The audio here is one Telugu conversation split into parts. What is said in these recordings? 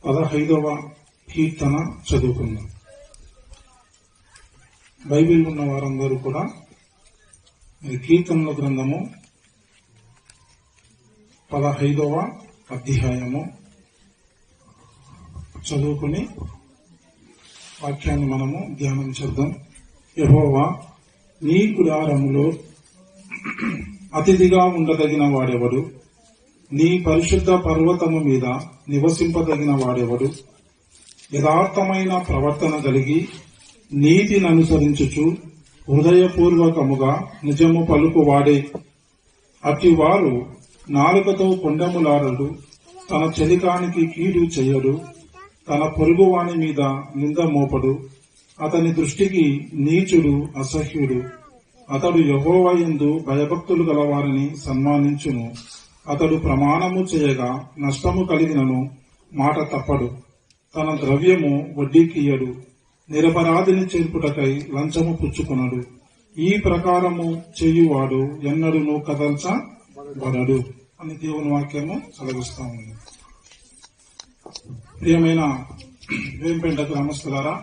15వ కీర్తన చదువుకుందాం. బైబిల్ ఉన్న వారందరూ కూడా కీర్తనల గ్రంథము 15వ అధ్యాయము చదువుకుని వాక్యాన్ని మనము ధ్యానం చేద్దాం. యెహోవా, నీ గుడారములో అతిథిగా ఉండదగిన వాడెవడు? నీ పరిశుద్ధ పర్వతము మీద నివసింపదగిన వాడెవడు? యథార్థమైన ప్రవర్తన కలిగి నీతిని అనుసరించుచు హృదయపూర్వకముగా నిజము పలుకువాడే. అట్టివారు నాలుకతో కొండెములాడడు, తన చెలికానికి కీడు చేయడు, తన పొరుగువాని మీద నింద మోపడు. అతని దృష్టికి నీచుడు అసహ్యుడు. అతడు యెహోవా యందు భయభక్తులు గలవారిని సన్మానించును. అతడు ప్రమాణము చేయగా నష్టము కలిగినను మాట తప్పడు. తన ద్రవ్యము వడ్డీకియ్యడు. నిరపరాధిని చేర్పుటకై లంచము పుచ్చుకొనడు. ఈ ప్రకారము చేయువాడు ఎన్నడూను కదల్చబడడు అని దేవుని వాక్యము సెలవిస్తా ఉంది. ప్రియమైన వేంపేట గ్రామస్తులారా,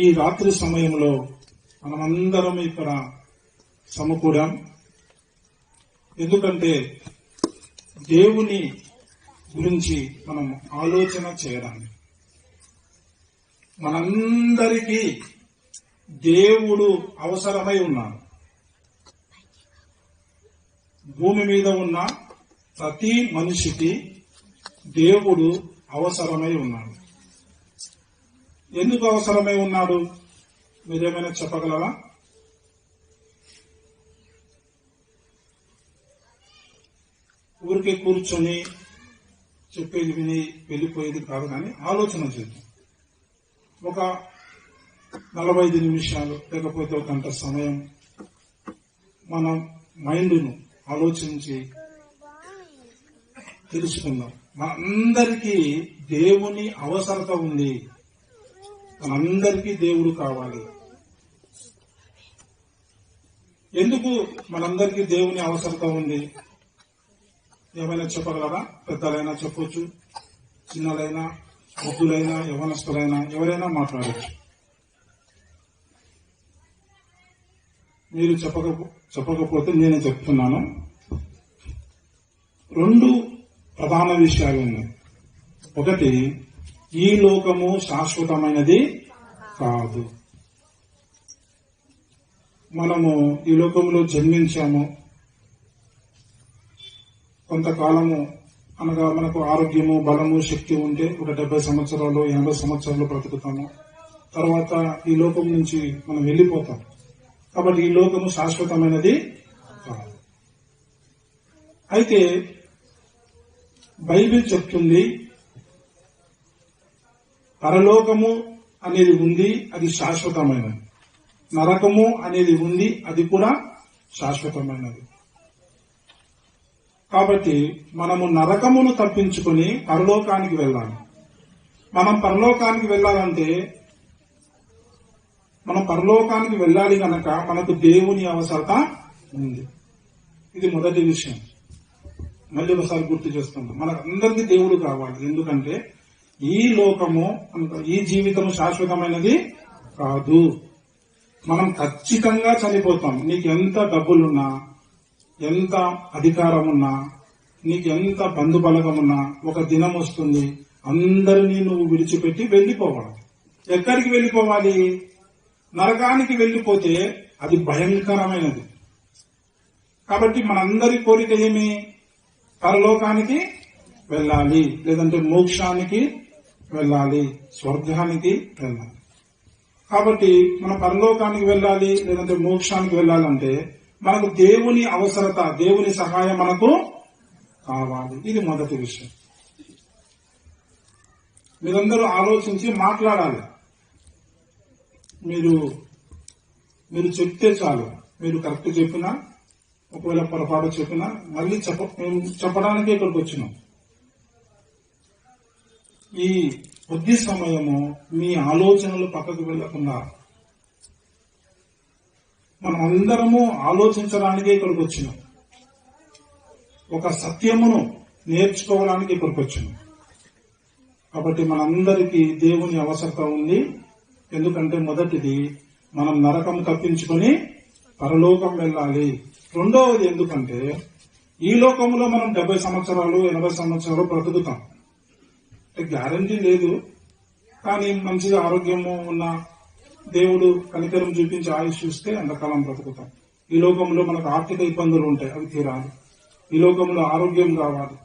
ఈ రాత్రి సమయంలో మనమందరం ఇక్కడ సమకూడాం. ఎందుకంటే దేవుని గురించి మనం ఆలోచన చేయడానికి. మనందరికీ దేవుడు అవసరమై ఉన్నాడు. భూమి మీద ఉన్న ప్రతి మనిషికి దేవుడు అవసరమై ఉన్నాడు. ఎందుకు అవసరమై ఉన్నాడు? మీరేమైనా చెప్పగలరా? ఊరికే కూర్చొని చెప్పేది విని వెళ్ళిపోయేది కాదు, కానీ ఆలోచన చేద్దాం. ఒక 45 నిమిషాలు లేకపోతే ఒక గంట సమయం మనం మైండ్ను ఆలోచించి తెలుసుకుందాం. మనందరికీ దేవుని అవసరత ఉంది. మనందరికీ దేవుడు కావాలి. ఎందుకు మనందరికీ దేవుని అవసరత ఉంది? ఏమైనా చెప్పగలరా? పెద్దలైనా చెప్పొచ్చు, చిన్నలైనా, వృద్ధులైనా, యవనస్తులైనా, ఎవరైనా మాట్లాడచ్చు. మీరు చెప్పకపోతే నేనే చెప్తున్నాను. 2 ప్రధాన విషయాలు ఉన్నాయి. ఒకటి, ఈ లోకము శాశ్వతమైనది కాదు. మనము ఈ లోకంలో జన్మించాము. కొంతకాలము అనగా మనకు ఆరోగ్యము, బలము, శక్తి ఉంటే ఒక 70 సంవత్సరాలు 80 సంవత్సరాలు బ్రతుకుతాము. తర్వాత ఈ లోకం నుంచి మనం వెళ్లిపోతాం. కాబట్టి ఈ లోకము శాశ్వతమైనది కాదు. అయితే బైబిల్ చెప్తుంది, పరలోకము అనేది ఉంది, అది శాశ్వతమైనది. నరకము అనేది ఉంది, అది కూడా శాశ్వతమైనది. కాబట్టి మనము నరకమును తప్పించుకుని పరలోకానికి వెళ్ళాలి. మనం పరలోకానికి వెళ్ళాలంటే, మనం పరలోకానికి వెళ్ళాలి గనక మనకు దేవుని అవసరత ఉంది. ఇది మొదటి విషయం. మళ్ళీ ఒకసారి గుర్తు చేస్తున్నాం, మనకందరికీ దేవుడు కావాలి. ఎందుకంటే ఈ లోకము, ఈ జీవితము శాశ్వతమైనది కాదు. మనం ఖచ్చితంగా చనిపోతాం. నీకు ఎంత డబ్బులున్నా, ఎంత అధికారం ఉన్నా, నీకు ఎంత బంధుబలగం ఉన్నా, ఒక దినం వస్తుంది అందరినీ నువ్వు విడిచిపెట్టి వెళ్లిపోవాలి. ఎక్కడికి వెళ్లిపోవాలి? నరకానికి వెళ్లిపోతే అది భయంకరమైనది. కాబట్టి మనందరి కోరిక ఏమి? పరలోకానికి వెళ్ళాలి, లేదంటే మోక్షానికి వెళ్ళాలి, స్వర్గానికి వెళ్ళాలి. కాబట్టి మన పరలోకానికి వెళ్ళాలి లేదంటే మోక్షానికి వెళ్ళాలంటే మనకు దేవుని అవసరత, దేవుని సహాయం మనకు కావాలి. ఇది మొదటి విషయం. మీరందరూ ఆలోచించి మాట్లాడాలి. మీరు చెప్తే చాలు. మీరు కరెక్ట్ చెప్పినా, ఒకవేళ పొరపాటు చెప్పినా మళ్ళీ చెప్పడానికే ఇక్కడికి వచ్చినాం. ఈ కొద్ది సమయము మీ ఆలోచనలు పక్కకు వెళ్లకుండా మనం అందరము ఆలోచించడానికే ఇక్కడికి వచ్చినాం. ఒక సత్యమును నేర్చుకోవడానికి ఇక్కడికి వచ్చినాం. కాబట్టి మనందరికీ దేవుని అవసరత ఉంది. ఎందుకంటే మొదటిది మనం నరకం తప్పించుకొని పరలోకం వెళ్ళాలి. రెండవది ఎందుకంటే ఈ లోకంలో మనం 70 సంవత్సరాలు 80 సంవత్సరాలు బ్రతుకుతాం. గ్యారంటీ లేదు, కానీ మంచిగా ఆరోగ్యము ఉన్న దేవుడు కనికరం చూపించి ఆయుష్ చూస్తే అంతకాలం బ్రతుకుతాం. ఈ లోకంలో మనకు ఆర్థిక ఇబ్బందులు ఉంటాయి, అవి తీరాలి. ఈ లోకంలో ఆరోగ్యం కావాలి.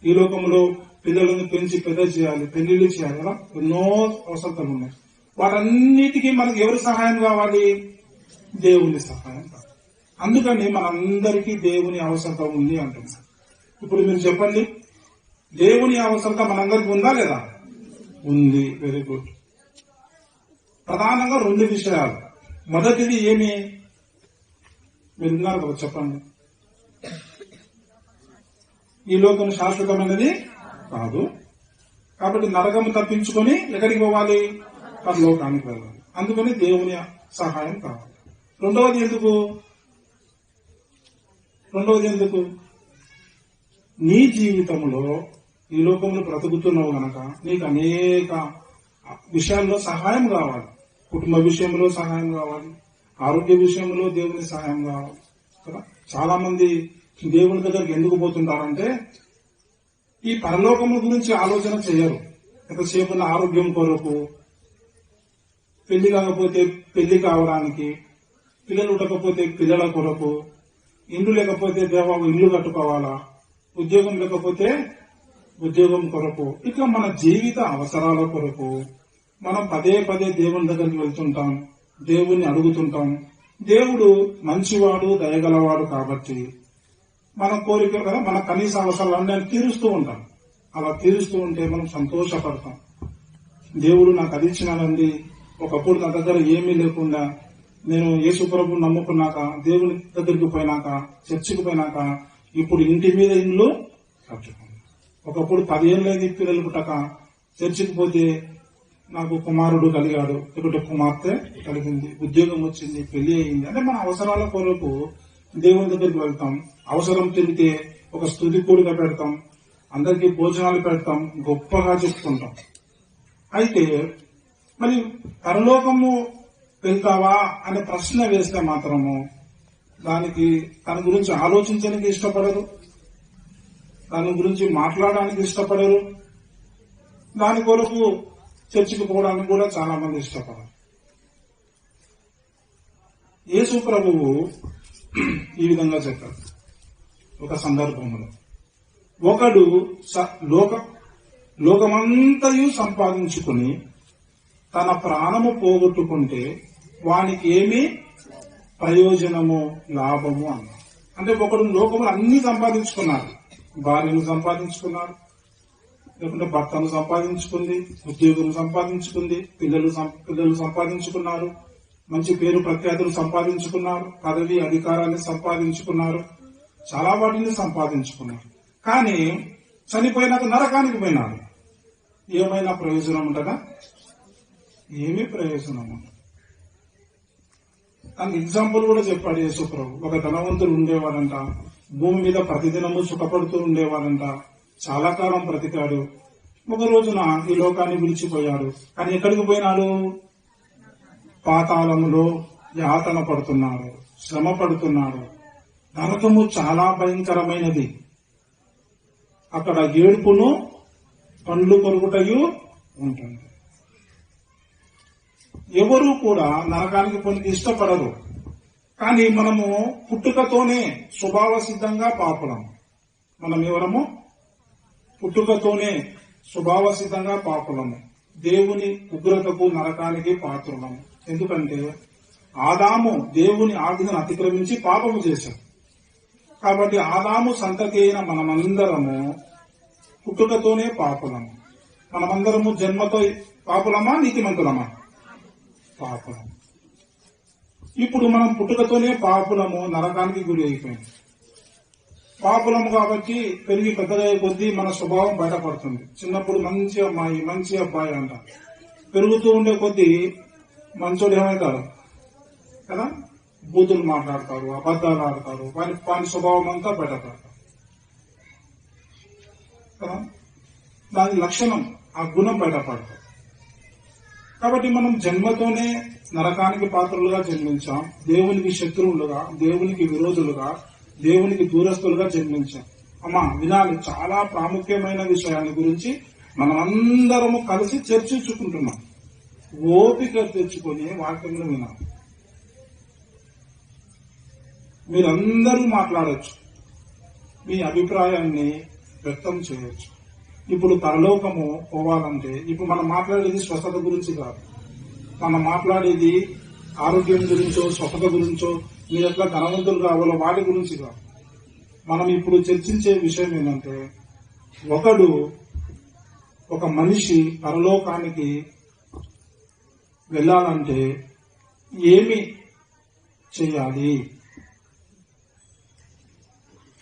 ఈ లోకంలో పిల్లలను పెంచి పెద్ద చేయాలి, పెళ్లిళ్ళు చేయాలి కదా, ఎన్నో అవసరాలు ఉన్నాయి. వాటన్నిటికీ మనకు ఎవరి సహాయం కావాలి? దేవుని సహాయం కావాలి. అందుకని మనందరికీ దేవుని అవసరత ఉంది అంటున్నాను. ఇప్పుడు మీరు చెప్పండి, దేవుని అవసరత మనందరికీ ఉందా లేదా? ఉంది. Very good. ప్రధానంగా 2 విషయాలు. మొదటిది ఏమి? మీరు విన్నారు కదా, చెప్పండి. ఈ లోకం శాశ్వతమైనది కాదు, కాబట్టి నరకం తప్పించుకొని ఎక్కడికి పోవాలి? పరలోకానికి వెళ్ళాలి. అందుకని దేవుని సహాయం కావాలి. రెండవది ఎందుకు? నీ జీవితంలో ఈ లోకంలో బ్రతుకుతున్నావు గనక నీకు అనేక విషయాల్లో సహాయం కావాలి. కుటుంబ విషయంలో సహాయం కావాలి, ఆరోగ్య విషయంలో దేవుని సహాయం కావాలి కదా. చాలా మంది దేవుని దగ్గరికి ఎందుకు పోతుంటారంటే ఈ పరలోకము గురించి ఆలోచన చేయరు. ఎంతసేపు ఉన్న ఆరోగ్యం కొరకు, పెళ్లి కాకపోతే పెళ్లి కావడానికి, పిల్లలు ఉండకపోతే పిల్లల కొరకు, ఇల్లు లేకపోతే ఇల్లు కట్టుకోవాలా, ఉద్యోగం లేకపోతే ఉద్యోగం కొరకు, ఇట్లా మన జీవిత అవసరాల కొరకు మనం పదే పదే దేవుని దగ్గరికి వెళ్తుంటాం, దేవుణ్ణి అడుగుతుంటాం. దేవుడు మంచివాడు, దయగలవాడు కాబట్టి మన కోరిక కదా, మన కనీస అవసరాలన్నీ తీరుస్తూ ఉంటాం. అలా తీరుస్తూ ఉంటే మనం సంతోషపడతాం. దేవుడు నాకు అది ఇచ్చినాడండి. ఒకప్పుడు నా దగ్గర ఏమీ లేకుండా నేను యేసు ప్రభువుని నమ్ముకున్నాక, దేవుని దగ్గరికి పోయినాక, చర్చికి పోయినాక ఇప్పుడు ఇంటి మీద ఇల్లు కట్టుకున్నాను. ఒకప్పుడు 10 ఏళ్ళైంది పిల్లలు పుట్టక, చర్చికి పోతే నాకు కుమారుడు కలిగాడు, లేకుంటే కుమార్తె కలిగింది, ఉద్యోగం వచ్చింది, పెళ్లి అయింది. అంటే మన అవసరాల కొరకు దేవుని దగ్గరికి వెళ్తాం. అవసరం తిరిగితే ఒక స్తుతి కూడిక పెడతాం, అందరికీ భోజనాలు పెడతాం, గొప్పగా చెప్పుకుంటాం. అయితే మరి పరలోకము వెళ్తావా అనే ప్రశ్న వేస్తే మాత్రము దానికి దాని గురించి ఆలోచించడానికి ఇష్టపడరు, దాని గురించి మాట్లాడడానికి ఇష్టపడరు, దాని కొరకు చర్చికి పోవడానికి కూడా చాలా మంది ఇష్టపడరు. యేసు ప్రభువు ఈ విధంగా చెప్పారు ఒక సందర్భంలో, ఒకడు లోకమంతయు సంపాదించుకుని తన ప్రాణము పోగొట్టుకుంటే వానికి ఏమి ప్రయోజనము, లాభము అన్నారు. అంటే ఒకడు లోకములు అన్ని సంపాదించుకున్నారు, భార్యను సంపాదించుకున్నారు, లేకుంటే భర్తను సంపాదించుకుంది, ఉద్యోగం సంపాదించుకుంది, పిల్లలు సంపాదించుకున్నారు, మంచి పేరు ప్రఖ్యాతులు సంపాదించుకున్నారు, పదవి అధికారాన్ని సంపాదించుకున్నారు, చాలా వాటిని సంపాదించుకున్నారు. కానీ చనిపోయినాక నరకానికి పోయినారు. ఏమైనా ప్రయోజనం ఉంటుందా? ఏమీ ప్రయోజనం ఉండదు. దానికి ఎగ్జాంపుల్ కూడా చెప్పాడు యేసు ప్రభు. ఒక ధనవంతుడు ఉండేవాడంట, భూమి మీద ప్రతిదినము సుఖపడుతూ ఉండేవాడంట, చాలా కాలం బ్రతికాడు. ఒక రోజున ఈ లోకాన్ని విడిచిపోయాడు. కానీ ఎక్కడికి పోయినాడు? పాతాళములో యాతన పడుతున్నాడు, శ్రమ పడుతున్నాడు. నరకము చాలా భయంకరమైనది. అక్కడ ఏడుపును పండ్లు కొరుకుటయు ఉంటుంది. ఎవరు కూడా నరకానికి పోనికి ఇష్టపడరు. కానీ మనము పుట్టుకతోనే స్వభావ సిద్ధంగా పాపులము. మనం ఎవరము? పుట్టుకతోనే స్వభావ సిద్ధంగా పాపులము. దేవుని ఉగ్రతకు, నరకానికి పాత్రులము. ఎందుకంటే ఆదాము దేవుని ఆజ్ఞను అతిక్రమించి పాపము చేశాం. కాబట్టి ఆదాము సంతతి అయిన మనమందరము పుట్టుకతోనే పాపులము. మనమందరము జన్మతో పాపులమా, నీతిమంతులమా? పాపులం. ఇప్పుడు మనం పుట్టుకతోనే పాపులము, నరకానికి గురి అయిపోయింది. పాపులము కాబట్టి పెరిగి పెద్దగా కొద్దీ మన స్వభావం బయటపడుతుంది. చిన్నప్పుడు మంచి అమ్మాయి, మంచి అబ్బాయి అంట, పెరుగుతూ ఉండే కొద్దీ మంచోడు ఏమవుతారు కదా, బూతులు మాట్లాడతారు, అబద్ధాలు ఆడతారు, వాని స్వభావం అంతా బయటపడతారు కదా. దాని లక్షణం ఆ గుణం బయటపడతాం. కాబట్టి మనం జన్మతోనే నరకానికి పాత్రలుగా జన్మించాం, దేవునికి శత్రువులుగా, దేవునికి విరోధులుగా, దేవునికి దూరస్తులుగా జన్మించాం. అమ్మా వినాలి, చాలా ప్రాముఖ్యమైన విషయాన్ని గురించి మనమందరము కలిసి చర్చించుకుంటున్నాం. ఓపిక తెచ్చుకొని వాక్యంలో వినాలి. మీరందరూ మాట్లాడచ్చు, మీ అభిప్రాయాన్ని వ్యక్తం చేయొచ్చు. ఇప్పుడు పరలోకము పోవాలంటే ఇప్పుడు మనం మాట్లాడేది స్వస్థత గురించి కాదు, మనం మాట్లాడేది ఆరోగ్యం గురించో స్వస్థత గురించో మీరు ఎట్లా ధనవంతులు కావాలో వాటి గురించి కాదు. మనం ఇప్పుడు చర్చించే విషయం ఏంటంటే ఒక మనిషి పరలోకానికి వెళ్ళాలంటే ఏమి చేయాలి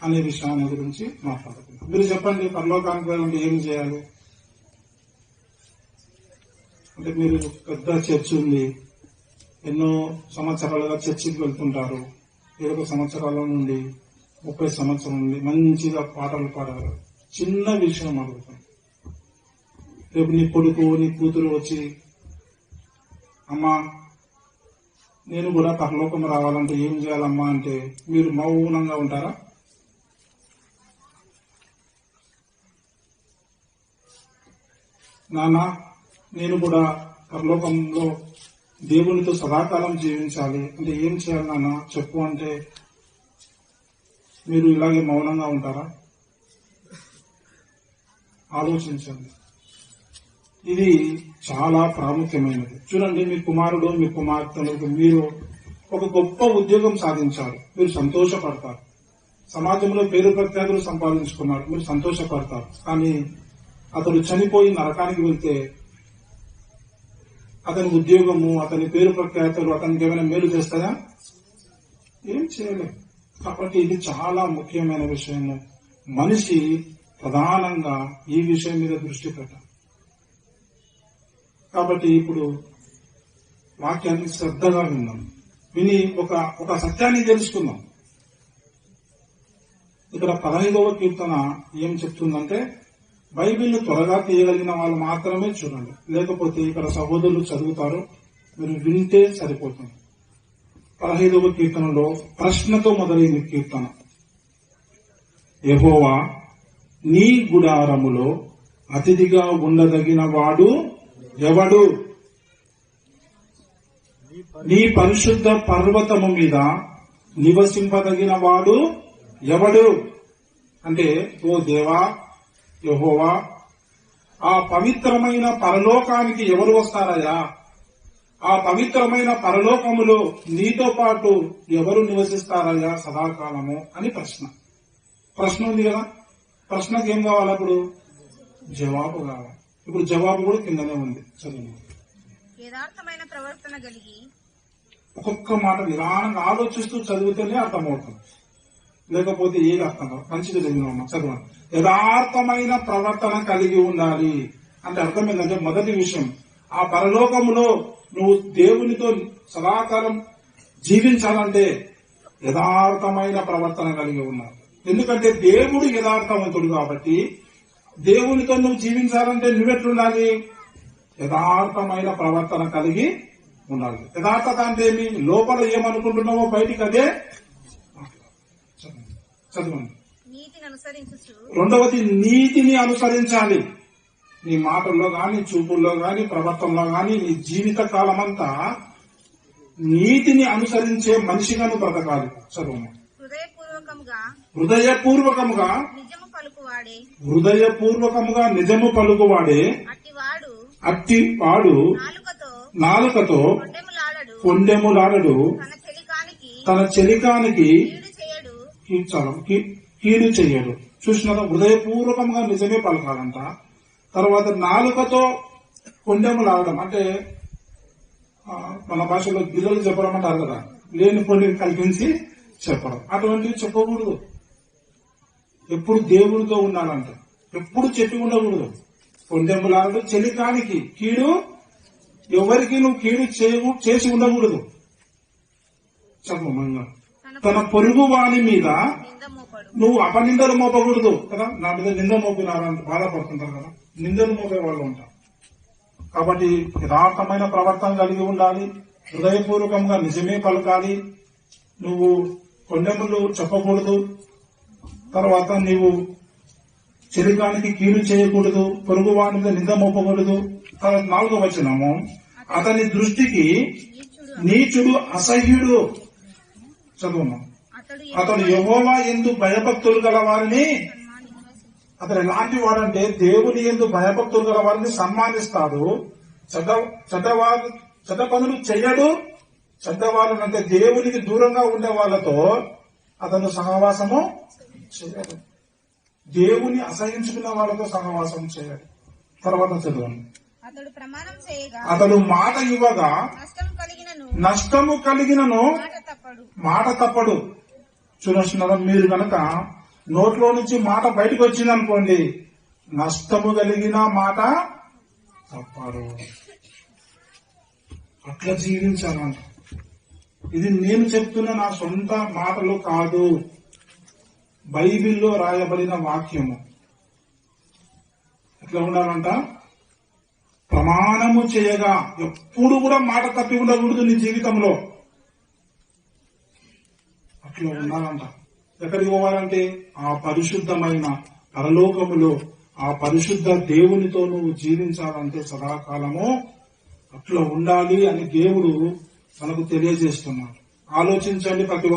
అనే విషయాన్ని గురించి మాట్లాడుతున్నాం. మీరు చెప్పండి, పరలోకానికి వెళ్ళాలంటే ఏం చేయాలి అంటే, మీరు పెద్ద చర్చ్ ఉంది, ఎన్నో సంవత్సరాలుగా చర్చికి వెళ్తుంటారు, 20 సంవత్సరాల నుండి 30 సంవత్సరాల నుండి మంచిగా పాటలు పాడారు. చిన్న విషయం అడుగుతాం, రేపు నీ కొడుకు నీ కూతురు వచ్చి అమ్మా నేను కూడా పరలోకం రావాలంటే ఏం చేయాలమ్మా అంటే మీరు మౌనంగా ఉంటారా? నాన్న నేను కూడా పరలోకంలో దేవునితో సదాకాలం జీవించాలి అంటే ఏం చేయాలి నాన్న చెప్పు అంటే మీరు ఇలాగే మౌనంగా ఉంటారా? ఆలోచించండి. ఇది చాలా ప్రాముఖ్యమైనది. చూడండి, మీ కుమారుడు మీ కుమార్తెలకు మీరు ఒక గొప్ప ఉద్యోగం సాధించారు, మీరు సంతోషపడతారు. సమాజంలో పేరు ప్రఖ్యాతులు సంపాదించుకున్నారు, మీరు సంతోషపడతారు. కానీ అతడు చనిపోయి నరకానికి వెళ్తే అతని ఉద్యోగము, అతని పేరు ప్రఖ్యాతులు అతనికి ఏమైనా మేలు చేస్తాయా? ఏం చేయలేదు. కాబట్టి ఇది చాలా ముఖ్యమైన విషయము. మనిషి ప్రధానంగా ఈ విషయం మీద దృష్టి పెట్టాలి. కాబట్టి ఇప్పుడు వాక్యాన్ని శ్రద్ధగా విన్నాం, విని ఒక సత్యాన్ని తెలుసుకుందాం. ఇక్కడ 15వ కీర్తన ఏం చెప్తుందంటే, బైబిల్ను త్వరగా తీయగలిగిన వాళ్ళు మాత్రమే చూడండి, లేకపోతే ఇక్కడ సహోదరులు చదువుతారు, మీరు వింటే సరిపోతుంది. 15వ కీర్తనలో ప్రశ్నతో మొదలైన కీర్తన. యెహోవా నీ గుడారములో అతిథిగా ఉండదగిన వాడు ఎవడు? నీ పరిశుద్ధ పర్వతము మీద నివసింపదగిన వాడు ఎవడు? అంటే ఓ దేవా యెహోవా, ఆ పవిత్రమైన పరలోకానికి ఎవరు వస్తారయ్యా? ఆ పవిత్రమైన పరలోకములో నీతో పాటు ఎవరు నివసిస్తారయ్యా సదాకాలము అని ప్రశ్న ఉంది కదా. ప్రశ్నకి ఏం కావాలి? అప్పుడు జవాబు కావాలి. ఇప్పుడు జవాబు కూడా కిందనే ఉంది, చదువు. యథార్థమైన ప్రవర్తన కలిగి, ఒక్కొక్క మాట నిదానంగా ఆలోచిస్తూ చదివితేనే అర్థమవుతుంది, లేకపోతే ఏది అర్థం కాదు. మంచిగా చదివినామా, చదవండి. యథార్థమైన ప్రవర్తన కలిగి ఉండాలి అంటే అర్థం ఏంటంటే, మొదటి విషయం, ఆ పరలోకములో నువ్వు దేవునితో సదాకాలం జీవించాలంటే యథార్థమైన ప్రవర్తన కలిగి ఉండాలి. ఎందుకంటే దేవుడు యథార్థవంతుడు కాబట్టి దేవునితో నువ్వు జీవించాలంటే నువ్వెట్లుండాలి? యథార్థమైన ప్రవర్తన కలిగి ఉండాలి. యథార్థత అంటే ఏమి? లోపల ఏమనుకుంటున్నావో బయటికి అదే చదవండి. రెండవది, నీతిని అనుసరించాలి. నీ మాటల్లో గాని, చూపుల్లో గాని, ప్రవర్తనలో గాని, నీ జీవిత కాలమంతా నీతిని అనుసరించే మనిషిగా నువ్వు బ్రతకాలి. చదవము. హృదయపూర్వకముగా నిజము పలుకువాడే అట్టివాడు నాలుకతో కొండెములాడడు, తన చెలికానికి కీడు చెయ్యడు. చూసినారా? హృదయపూర్వకంగా నిజమే పలకాలంట. తర్వాత నాలుకతో కొండెములాడడం అంటే మన భాషలో గిల్లలు చెప్పడం అంటారు కదా, లేని కొన్ని కల్పించి చెప్పడం. అటువంటివి చెప్పకూడదు. ఎప్పుడు దేవునితో ఉండాలంట, ఎప్పుడు చెప్పి ఉండకూడదు. కొండెములాడడు, చెలికానికి కీడు, ఎవరికి నువ్వు కీడు చేసి ఉండకూడదు. చెప్పమంగా తన పొరుగు వాని మీద నువ్వు అపనిందలు మోపకూడదు కదా. నా మీద నింద మోపినారంటే బాధపడుతుంటారు కదా. నిందలు మోపే వాళ్ళు ఉంటారు. కాబట్టి యథార్థమైన ప్రవర్తన కలిగి ఉండాలి, హృదయపూర్వకంగా నిజమే పలకాలి, నువ్వు కొండెములు చెప్పకూడదు, తర్వాత నీవు చెలికానికి కీడు చేయకూడదు, పొరుగు వారి మీద నింద మోపకూడదు. తర్వాత 4వ వచనము, అతని దృష్టికి నీచుడు అసహ్యుడు. చదువు. అతడు యెహోవా యందు భయభక్తులు గల వారిని, అతను ఎలాంటి వాడంటే దేవుని యందు భయభక్తులు గల వారిని సన్మానిస్తాడు. చెడ్డ పనులు చెయ్యడు. చెడ్డవాళ్ళని అంటే దేవునికి దూరంగా ఉండే వాళ్ళతో అతను సహవాసము చేయడు. దేవుని అసహించుకున్న వాళ్ళతో సహవాసం చేయడు. తర్వాత చదవండి. అతడు మాట ఇవ్వగా నష్టము కలిగినను మాట తప్పడు. చూస్తున్నారా, మీరు గనక నోట్లో నుంచి మాట బయటకు వచ్చిందనుకోండి, నష్టము కలిగిన మాట తప్పడు. అట్లా జీవించాలంట. ఇది నేను చెప్తున్న నా సొంత మాటలు కాదు, బైబిల్లో రాయబడిన వాక్యము. ఎట్లా ఉండాలంట? ప్రమాణము చేయగా ఎప్పుడు కూడా మాట తప్పి ఉండకూడదు నీ జీవితంలో. అట్లా ఉండాలంట. ఎక్కడికి పోవాలంటే ఆ పరిశుద్ధమైన పరలోకములో ఆ పరిశుద్ధ దేవునితో నువ్వు జీవించాలంటే సదాకాలము అట్లా ఉండాలి అని దేవుడు మనకు తెలియజేస్తున్నాడు. ఆలోచించండి, ప్రతి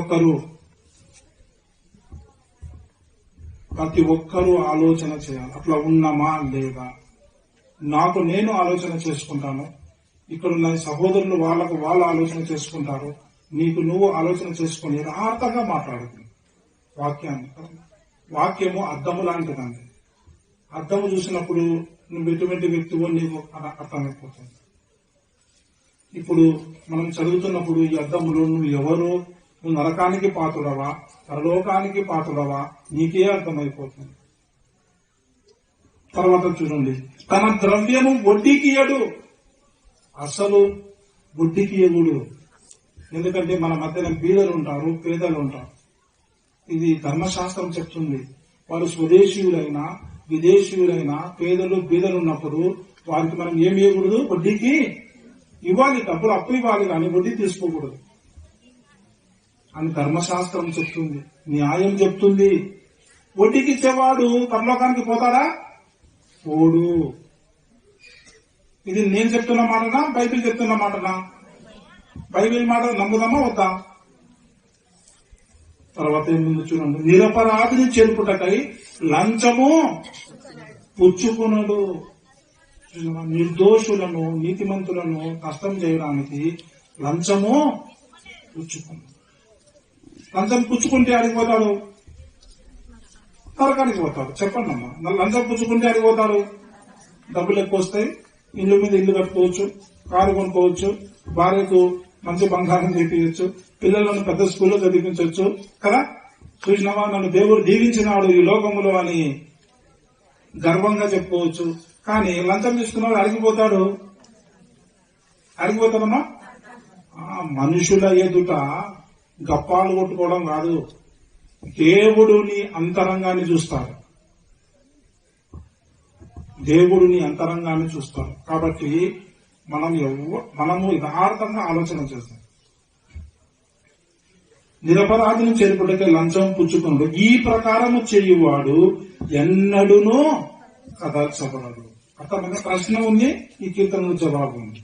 ఒక్కరూ ఆలోచన చేయాలి. అట్లా ఉన్నామా లేదా? నాకు నేను ఆలోచన చేసుకుంటాను, ఇక్కడున్న సహోదరులు వాళ్ళకు వాళ్ళు ఆలోచన చేసుకుంటారు, నీకు నువ్వు ఆలోచన చేసుకుని యథార్థంగా మాట్లాడుతుంది వాక్యాన్ని. వాక్యము అద్దము లాంటిదండి. అద్దము చూసినప్పుడు నువ్వు ఎటువంటి వ్యక్తివో నీకు అర్థమైపోతుంది. ఇప్పుడు మనం చదువుతున్నప్పుడు ఈ అద్దములో నువ్వు ఎవరు, నువ్వు నరకానికి పాత్రుడవా పరలోకానికి పాత్రుడవా నీకే అర్థమైపోతుంది. తర్వాత చూడండి, తన ద్రవ్యము వడ్డీకి ఇయ్యడు. అసలు వడ్డీకి ఇయ్యడు. ఎందుకంటే మన మధ్యన బీదలు ఉంటారు, పేదలు ఉంటారు. ఇది ధర్మశాస్త్రం చెప్తుంది. వారు స్వదేశీయులైనా విదేశీయులైనా పేదలు బీదలు ఉన్నప్పుడు వారికి మనం ఏమి ఇవ్వకూడదు, వడ్డీకి ఇవ్వాలి. డబ్బులు అప్పు ఇవ్వాలి, కానీ వడ్డీ తీసుకోకూడదు అని ధర్మశాస్త్రం చెప్తుంది, న్యాయం చెప్తుంది. వడ్డీకి ఇచ్చేవాడు పరలోకానికి పోతాడా? పోడు. ఇది నేను చెప్తున్న మాటనా, బైబిల్ చెప్తున్న మాటనా? బైబిల్ మాట నమ్ముదామా వద్దా? తర్వాత ముందు చూడండి, నిరపరాధిని చేరుపుటకై లంచము పుచ్చుకునడు. నిర్దోషులను నీతిమంతులను నష్టం చేయడానికి లంచము పుచ్చుకున్నాడు. లంచం పుచ్చుకుంటే అడిగిపోతాడు, నరకానికి పోతాడు. చెప్పండి అమ్మా, లంచం పుచ్చుకుంటే అడిగిపోతాడు. డబ్బులు ఎక్కువ వస్తాయి, ఇల్లు మీద ఇల్లు కట్టుకోవచ్చు, కారు కొనుక్కోవచ్చు, భార్యకు మంచి బంగారం చేపించవచ్చు, పిల్లలను పెద్ద స్కూల్లో చదివించవచ్చు కదా. చూసినావా, నన్ను దేవుడు దీవించినాడు ఈ లోకములో అని గర్వంగా చెప్పుకోవచ్చు. కానీ లంచం తీసుకున్నాడు అడిగిపోతాడమ్మా. మనుషుల ఎదుట గప్పాలు కొట్టుకోవడం కాదు, దేవుడు నీ అంతరంగాన్ని చూస్తాడు. దేవుడు నీ అంతరంగాన్ని చూస్తాడు. కాబట్టి మనము యథార్థంగా ఆలోచన చేస్తాం. నిరపరాధిని చేరుపుటకే లంచం పుచ్చుకున్నాడు, ఈ ప్రకారము చేయువాడు ఎన్నడూనూ కదల్చబడడు. అర్థమైన ప్రశ్న ఉంది, ఈ కీర్తనలో జవాబు ఉంది.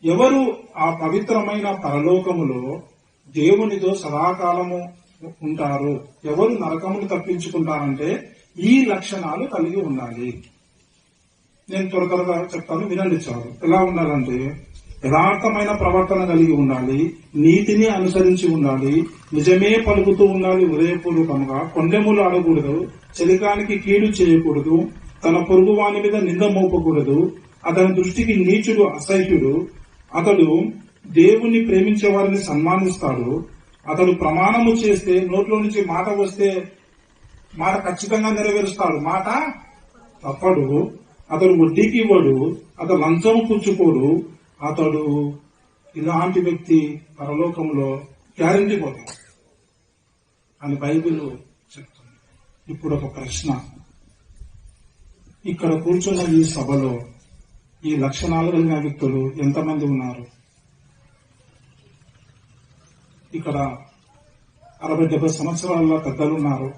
ఎవరు ఆ పవిత్రమైన పరలోకములో దేవునితో సదాకాలము ఉంటారు, ఎవరు నరకమును తప్పించుకుంటారంటే ఈ లక్షణాలు కలిగి ఉండాలి. నేను త్వరగా చెప్తాను, వినండి చాలు. ఎలా ఉండాలంటే యథార్థమైన ప్రవర్తన కలిగి ఉండాలి, నీతిని అనుసరించి ఉండాలి, నిజమే పలుకుతూ ఉండాలి హృదయపూర్వకంగా, కొండెములు ఆడకూడదు, చలికానికి కీడు చేయకూడదు, తన పొరుగు వాని మీద నింద మోపకూడదు, అతని దృష్టికి నీచుడు అసహ్యుడు, అతడు దేవుణ్ణి ప్రేమించే వారిని సన్మానిస్తాడు, అతడు ప్రమాణము చేస్తే నోట్లో నుంచి మాట వస్తే మాట ఖచ్చితంగా నెరవేరుస్తాడు, మాట తప్పడు, అతడు వడ్డీకి ఇవ్వడు, అతడు లంచం పుచ్చుకోడు, అతడు ఇలాంటి వ్యక్తి పరలోకంలో గ్యారంటీ పోతాడు అని బైబిల్ చెప్తుంది. ఇప్పుడు ఒక ప్రశ్న, ఇక్కడ కూర్చున్న ఈ సభలో ఈ లక్షణాలు కలిగిన వ్యక్తులు ఎంతమంది ఉన్నారు? ఇక్కడ 60-70 సంవత్సరాల పెద్దలు ఉన్నారు,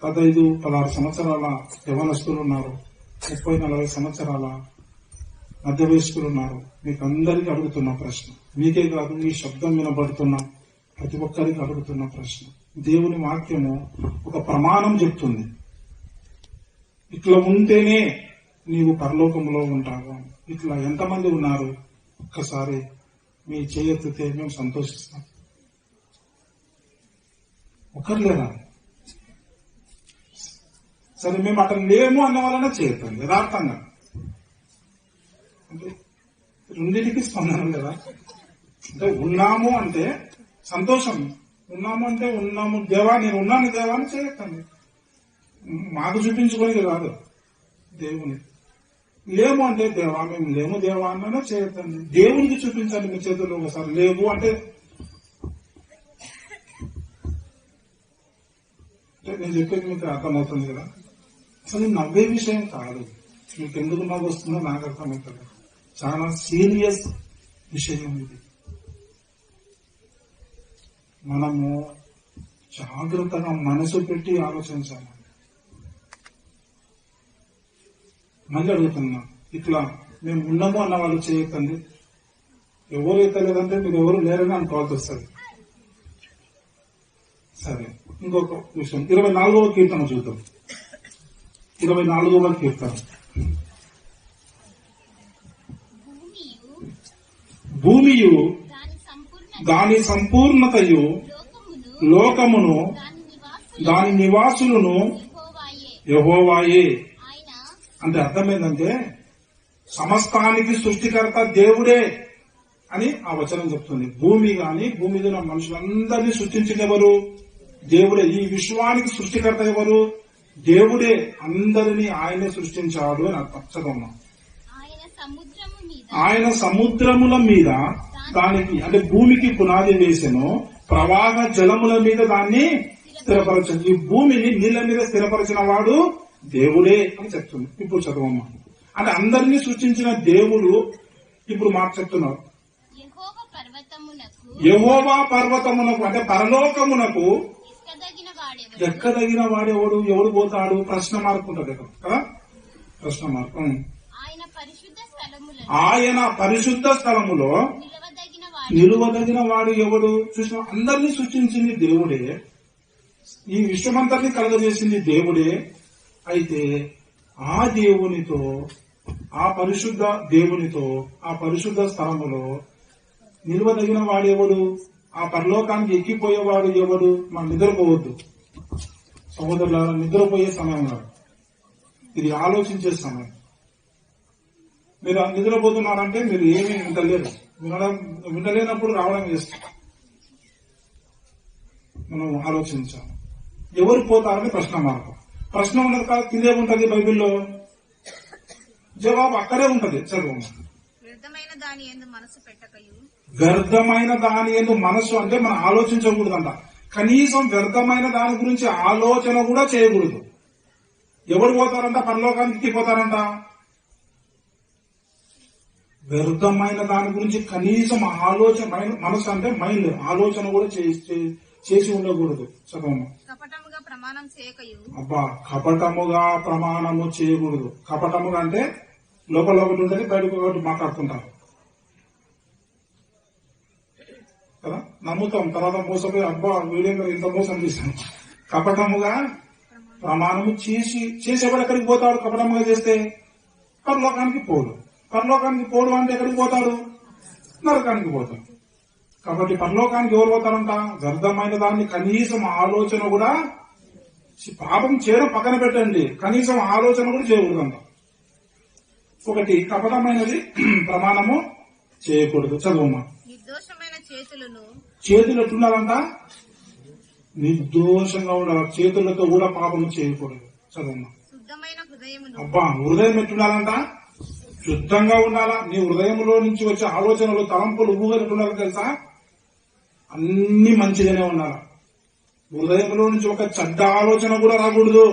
15-16 సంవత్సరాల యవనస్తులు ఉన్నారు, 30-40 సంవత్సరాల మధ్య వయస్కులు ఉన్నారు. మీకు అందరికీ అడుగుతున్న ప్రశ్న, మీకే కాదు ఈ శబ్దం వినబడుతున్న ప్రతి ఒక్కరికి అడుగుతున్న ప్రశ్న. దేవుని వాక్యము ఒక ప్రమాణం చెప్తుంది, ఇట్లా ఉంటేనే నీవు పరలోకంలో ఉంటావు. ఇట్లా ఎంతమంది ఉన్నారు? ఒక్కసారి మీ చేయెత్తితే మేము సంతోషిస్తాం. ఒకరు లేరా? సరే, మేము అక్కడ లేము అన్న వాళ్ళనే చేయొద్దాం యథార్థంగా. అంటే రెండింటికి స్పందన లేదా? అంటే ఉన్నాము అంటే సంతోషం, ఉన్నాము అంటే ఉన్నాము దేవా, నేను ఉన్నాను దేవా అని చేయొద్దండి. మాకు చూపించుకోనికి రాదు దేవుని. లేము అంటే దేవా మేము లేము దేవా అన్నా చేయొద్దండి. దేవునికి చూపించండి మీ చేతుల్లో ఒకసారి. లేవు అంటే నేను చెప్పేది మీకు అర్థమవుతుంది కదా. అసలు నవ్వే విషయం కాదు. మీకు ఎందుకు నవ్వు వస్తుందో నాకు అర్థమవుతుంది. చాలా సీరియస్ విషయం ఇది. మనము జాగ్రత్తగా మనసు పెట్టి ఆలోచించాలి. మళ్ళీ అడుగుతున్నా, ఇట్లా మేము ఉన్నాము అన్న వాళ్ళు చేయకండి. ఎవరైతే లేదంటే మీరు ఎవరు లేరని అనుకోవాల్సి వస్తుంది. సరే, ఇంకొక విషయం 24వ కీర్తన చూద్దాం. 24వ కీర్తన. భూమియు దాని సంపూర్ణతయు లోకమును దాని నివాసులను యెహోవాయే. అంటే అర్థం ఏంటంటే సమస్తానికి సృష్టికర్త దేవుడే అని ఆ వచనం చెప్తుంది. భూమి గాని భూమి మీద ఉన్న మనుషులందరినీ సృష్టించిన ఎవరు? దేవుడే. ఈ విశ్వానికి సృష్టికర్త ఎవరు? దేవుడే. అందరినీ ఆయనే సృష్టించాడు అని అర్థం. చదవమ్మా. ఆయన సముద్రముల మీద దానికి అంటే భూమికి పునాది వేసెను, ప్రవాహ జలముల మీద దాన్ని స్థిరపరచను. ఈ భూమిని నీళ్ల మీద స్థిరపరిచిన వాడు దేవుడే అని చెప్తుంది. ఇప్పుడు చదవమ్మా. అంటే అందరినీ సృష్టించిన దేవుడు ఇప్పుడు మాకు చెప్తున్నారు. యెహోవా పర్వతమునకు అంటే పరలోకమునకు ఎక్కదగిన వాడెవడు? ఎవడు పోతాడు? ప్రశ్న మార్కు ఉంటుంది కదా, ప్రశ్న మార్కు. ఆయన పరిశుద్ధ స్థలములో నిలువదగిన వాడు ఎవడు? చూసిన అందరినీ సృష్టించింది దేవుడే, ఈ విశ్వమంతరినీ కలగజేసింది దేవుడే. అయితే ఆ దేవునితో, ఆ పరిశుద్ధ దేవునితో ఆ పరిశుద్ధ స్థలములో నిలువదగిన వాడు ఎవడు? ఆ పరలోకానికి ఎక్కిపోయేవాడు ఎవడు? మనం నిద్రపోవద్దు సహోదరులారా, నిద్రపోయే సమయం కాదు ఇది, ఆలోచించే సమయం. మీరు నిద్రపోతున్నారంటే మీరు ఏమీ వింటలేరు. వినలేనప్పుడు రావడం చేస్తాం. మనం ఆలోచించాం. ఎవరు పోతారని ప్రశ్న మార్గం. ప్రశ్న ఉన్నది కాదు, కిందే ఉంటది బైబిల్లో, జవాబు అక్కడే ఉంటది. చదువు. వ్యర్థమైన దాని యందు మనసు పెట్టకయు. వ్యర్థమైన దాని యందు మనసు అంటే మనం ఆలోచించకూడదంట. కనీసం వ్యర్థమైన దాని గురించి ఆలోచన కూడా చేయకూడదు. ఎవరు పోతారంట? పరలోకానికి పోతారంట. వ్యర్థమైన దాని గురించి కనీసం ఆలోచన, మనసు అంటే మైండ్, ఆలోచన కూడా చేసి ఉండకూడదు. చదవము. కపటముగా ప్రమాణం చేయకయు. అబ్బా, కపటముగా ప్రమాణము చేయకూడదు. కపటముగా అంటే లోపల ఒకటి ఉంటుంది, బయటకు ఒకటి మాట్లాడుతుంటారు కదా. నమ్ముతాం, తర్వాత మోసపోయి అబ్బా వీడియో ఇంత మోసం చేశాను. కపటముగా ప్రమాణము చేసేవాడు ఎక్కడికి పోతాడు? కపటముగా చేస్తే పరలోకానికి పోడు. పరలోకానికి పోడు అంటే ఎక్కడికి పోతాడు? నరకానికి పోతాడు. కాబట్టి పరలోకానికి ఎవరు పోతారంట? వ్యర్థమైన దాన్ని కనీసం ఆలోచన కూడా, పాపం చేయడం పక్కన పెట్టండి, కనీసం ఆలోచన కూడా చేయకూడదంట. ఒకటి కపటమైనది ప్రమాణము చేయకూడదు. చదువుమా. నిర్దోషమైన చేతులు ఎట్లుండాలంట? నిర్దోషంగా ఉండాలి. చేతులతో కూడా పాపము చేయకూడదు. చదువుమా. అబ్బా, హృదయం ఎట్లుండాలంట? శుద్ధంగా ఉండాలా. నీ హృదయంలో నుంచి వచ్చే ఆలోచనలు, తలంపులు, ఊహలు ఎట్లుండాలి తెలుసా? అన్ని మంచిగానే ఉండాలి. హృదయంలో నుంచి ఒక చెడ్డ ఆలోచన కూడా రాకూడదు.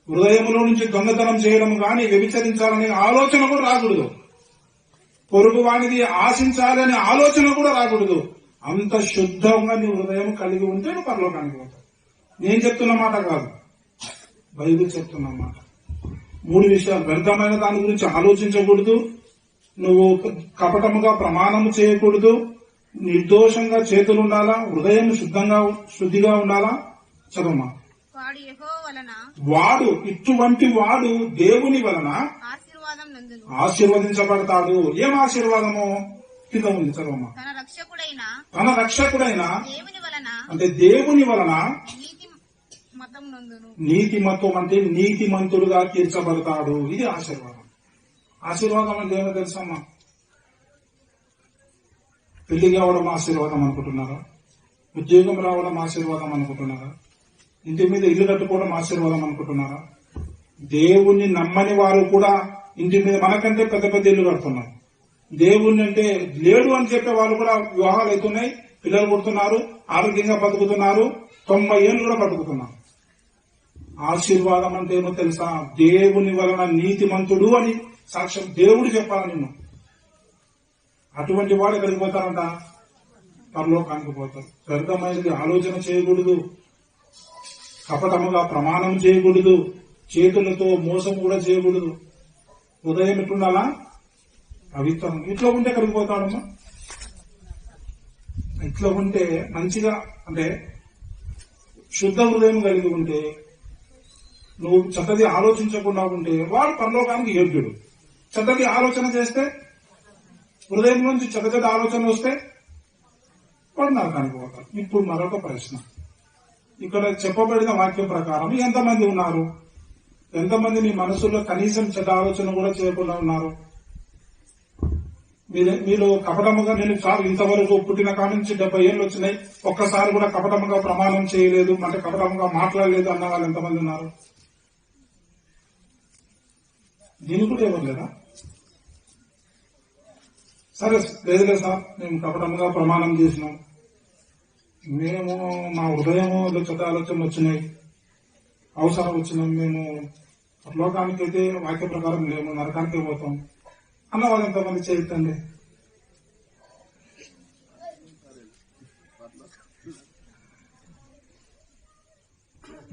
హృదయంలో నుంచి దొంగతనం చేయడం గాని, వ్యభిచరించాలనే ఆలోచన కూడా రాకూడదు. పొరుగు వానిది ఆశించాలనే ఆలోచన కూడా రాకూడదు. అంత శుద్ధంగా నీ హృదయం కలిగి ఉంటే నువ్వు పరలోకానికి పోతావు. నేను చెప్తున్న మాట కాదు, బైబిల్ చెప్తున్న మాట. 3 విషయాలు: వ్యర్థమైన దాని గురించి ఆలోచించకూడదు, నువ్వు కపటముగా ప్రమాణము చేయకూడదు, నిర్దోషంగా చేతులు ఉండాలా, హృదయం శుద్ధిగా ఉండాలా. చదవమ్మా. వాడు యెహోవా వలన ఇటువంటి వాడు దేవుని వలన ఆశీర్వాదం నందును. ఆశీర్వదించబడతాడు. ఏం ఆశీర్వాదము? కింద ఉంది, చదవమ్మా. తన రక్షకుడైన దేవుని వలన అంటే దేవుని వలన నీతి మతం నందును. నీతిమత్వం అంటే నీతిమంతుడుగా తీర్చబడతాడు. ఇది ఆశీర్వాదం. ఆశీర్వాదం అంటే ఏమో తెలుసమ్మా? పెళ్లి కావడం ఆశీర్వాదం అనుకుంటున్నారా? ఉద్యోగం రావడం ఆశీర్వాదం అనుకుంటున్నారా? ఇంటి మీద ఇల్లు కట్టుకోవడం ఆశీర్వాదం అనుకుంటున్నారా? దేవుణ్ణి నమ్మని వారు కూడా ఇంటి మీద మనకంటే పెద్ద పెద్ద ఇల్లు కడుతున్నారు. దేవుణ్ణి అంటే లేడు అని చెప్పే వాళ్ళు కూడా వివాహాలు అవుతున్నాయి, పిల్లలు పుడుతున్నారు, ఆరోగ్యంగా బతుకుతున్నారు, 90 ఏళ్ళు కూడా బతుకుతున్నారు. ఆశీర్వాదం అంటే ఏమో తెలుసా? దేవుని వలన నీతిమంతుడు అని సాక్ష్యం దేవుడు చెప్పాలి నిన్ను. అటువంటి వాడు ఎక్కడికి పోతారంట? పరలోకానికి పోతారు. వ్యర్థమైనది ఆలోచన చేయకూడదు, కపటముగా ప్రమాణం చేయకూడదు, చేతులతో మోసం కూడా చేయకూడదు. హృదయం ఎట్లుండాలా? పవిత్రం. ఇట్లా ఉంటే ఎక్కడికి పోతాడమ్మా? ఇట్లా ఉంటే మంచిగా, అంటే శుద్ధ హృదయం కలిగి ఉంటే, నువ్వు చెడ్డది ఆలోచించకుండా ఉంటే వాడు పరలోకానికి యోగ్యుడు. చెడ్డది ఆలోచన చేస్తే, హృదయం నుంచి చెడ్డ ఆలోచన వస్తే వాడు నరకానికి పోతాడు. ఇప్పుడు మరొక ప్రశ్న. ఇక్కడ చెప్పబడిన వాక్యం ప్రకారం ఎంతమంది ఉన్నారు? ఎంతమంది మీ మనసులో కనీసం చెడ్డ ఆలోచన కూడా చేయకుండా ఉన్నారు? మీలో కపటముగా, నేను చాలు ఇంతవరకు పుట్టిన కాడి నుంచి 70 ఏళ్ళు వచ్చినాయి, ఒక్కసారి కూడా కపటముగా ప్రమాణం చేయలేదు, అంటే కపటముగా మాట్లాడలేదు అన్న వాళ్ళు ఎంతమంది ఉన్నారు? దీనికి కూడా ఎవరు లేదా? సరే, లేదులే సార్, మేము కపటముగా ప్రమాణం చేసినాం, మేము మా హృదయము చెడ్డ ఆలోచనలు వచ్చినాయి, అవసరం వచ్చినాం, మేము లోకానికి అయితే వాక్య ప్రకారం మేము నరకానికే పోతాం అన్న వాళ్ళు ఎంతమంది చేయొద్దండి?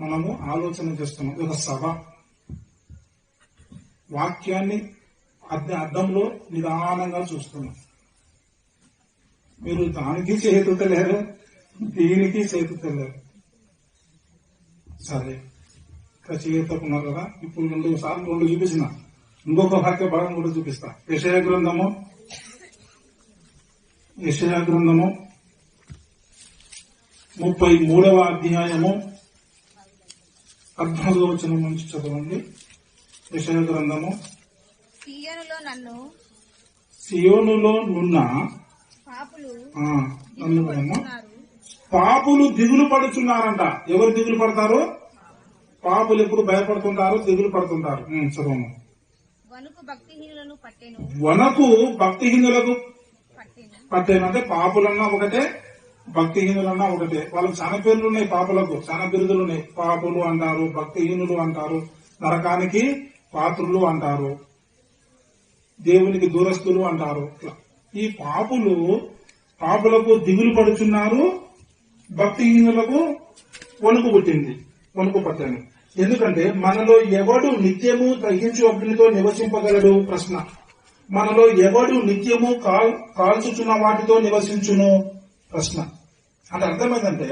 మనము ఆలోచన చేస్తున్నాం. ఒక సభ వాక్యాన్ని అద్దంలో నిదానంగా చూస్తున్నాం. మీరు దానికి చేతుతలేరు, దీనికి చేతుతలేరు. సరే, ఇక్కడ చేయకున్నారు కదా, ఇప్పుడు 2 సార్లు 2 చూపించిన, ఇంకొక వాక్య భాగం కూడా చూపిస్తా. యెషయా గ్రంథము 33వ అధ్యాయము 14వ వచనం నుంచి చదవండి. యెషయా గ్రంథము. సియోనులో నున్న పాపులు దిగులు పడుచున్నారంట. ఎవరు దిగులు పడతారు? పాపులు ఎప్పుడు భయపడుతుంటారు, దిగులు పడుతుంటారు. చదవము. వనకు భక్తిహీనులకు పట్టేను. అంటే పాపులన్నా ఒకటే, భక్తిహీనులన్నా ఒకటే. వాళ్ళకి చాలా పేర్లు ఉన్నాయి, పాపులకు చాలా బిరుదులు ఉన్నాయి. పాపులు అంటారు, భక్తిహీనులు అంటారు, నరకానికి పాత్రులు అంటారు, దేవునికి దూరస్తులు అంటారు. ఈ పాపులకు దిగులు పడుచున్నారు, భక్తిహీనులకు వణుకు పుట్టింది, వణుకు పట్టాను. ఎందుకంటే మనలో ఎవడు నిత్యము దహించు అగ్నితో నివసింపగలడు? ప్రశ్న. మనలో ఎవడు నిత్యము కాల్చుచున్న వాటితో నివసించును? ప్రశ్న. అంటే అర్థమైందంటే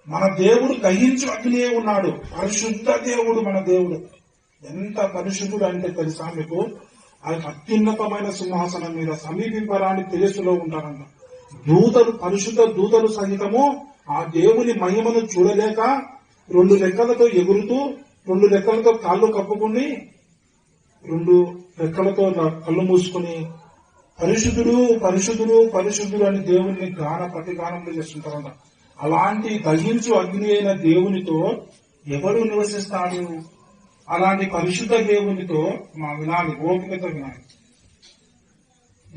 మన దేవుడు దహించు అగ్నియే ఉన్నాడు, పరిశుద్ధ దేవుడు. మన దేవుడు ఎంత పరిశుద్ధుడు అంటే తెలుసా మీకు? ఆయన అత్యున్నతమైన సింహాసనం మీద సమీపింపరాని తేజస్సులో ఉంటారంట. పరిశుద్ధ దూతలు సహితము ఆ దేవుని మహిమను చూడలేక 2 రెక్కలతో ఎగురుతూ, 2 రెక్కలతో కాళ్ళు కప్పుకుని, 2 రెక్కలతో కళ్ళు మూసుకుని పరిశుద్ధుడు పరిశుద్ధుడు పరిశుద్ధుడు అని దేవుని ప్రతిగానంలో చేస్తుంటారంట. అలాంటి దహించు అగ్ని అయిన దేవునితో ఎవరు నివసిస్తాడు? అలాంటి పరిశుద్ధ దేవునితో వినాలి, ఓపికతో వినాలి.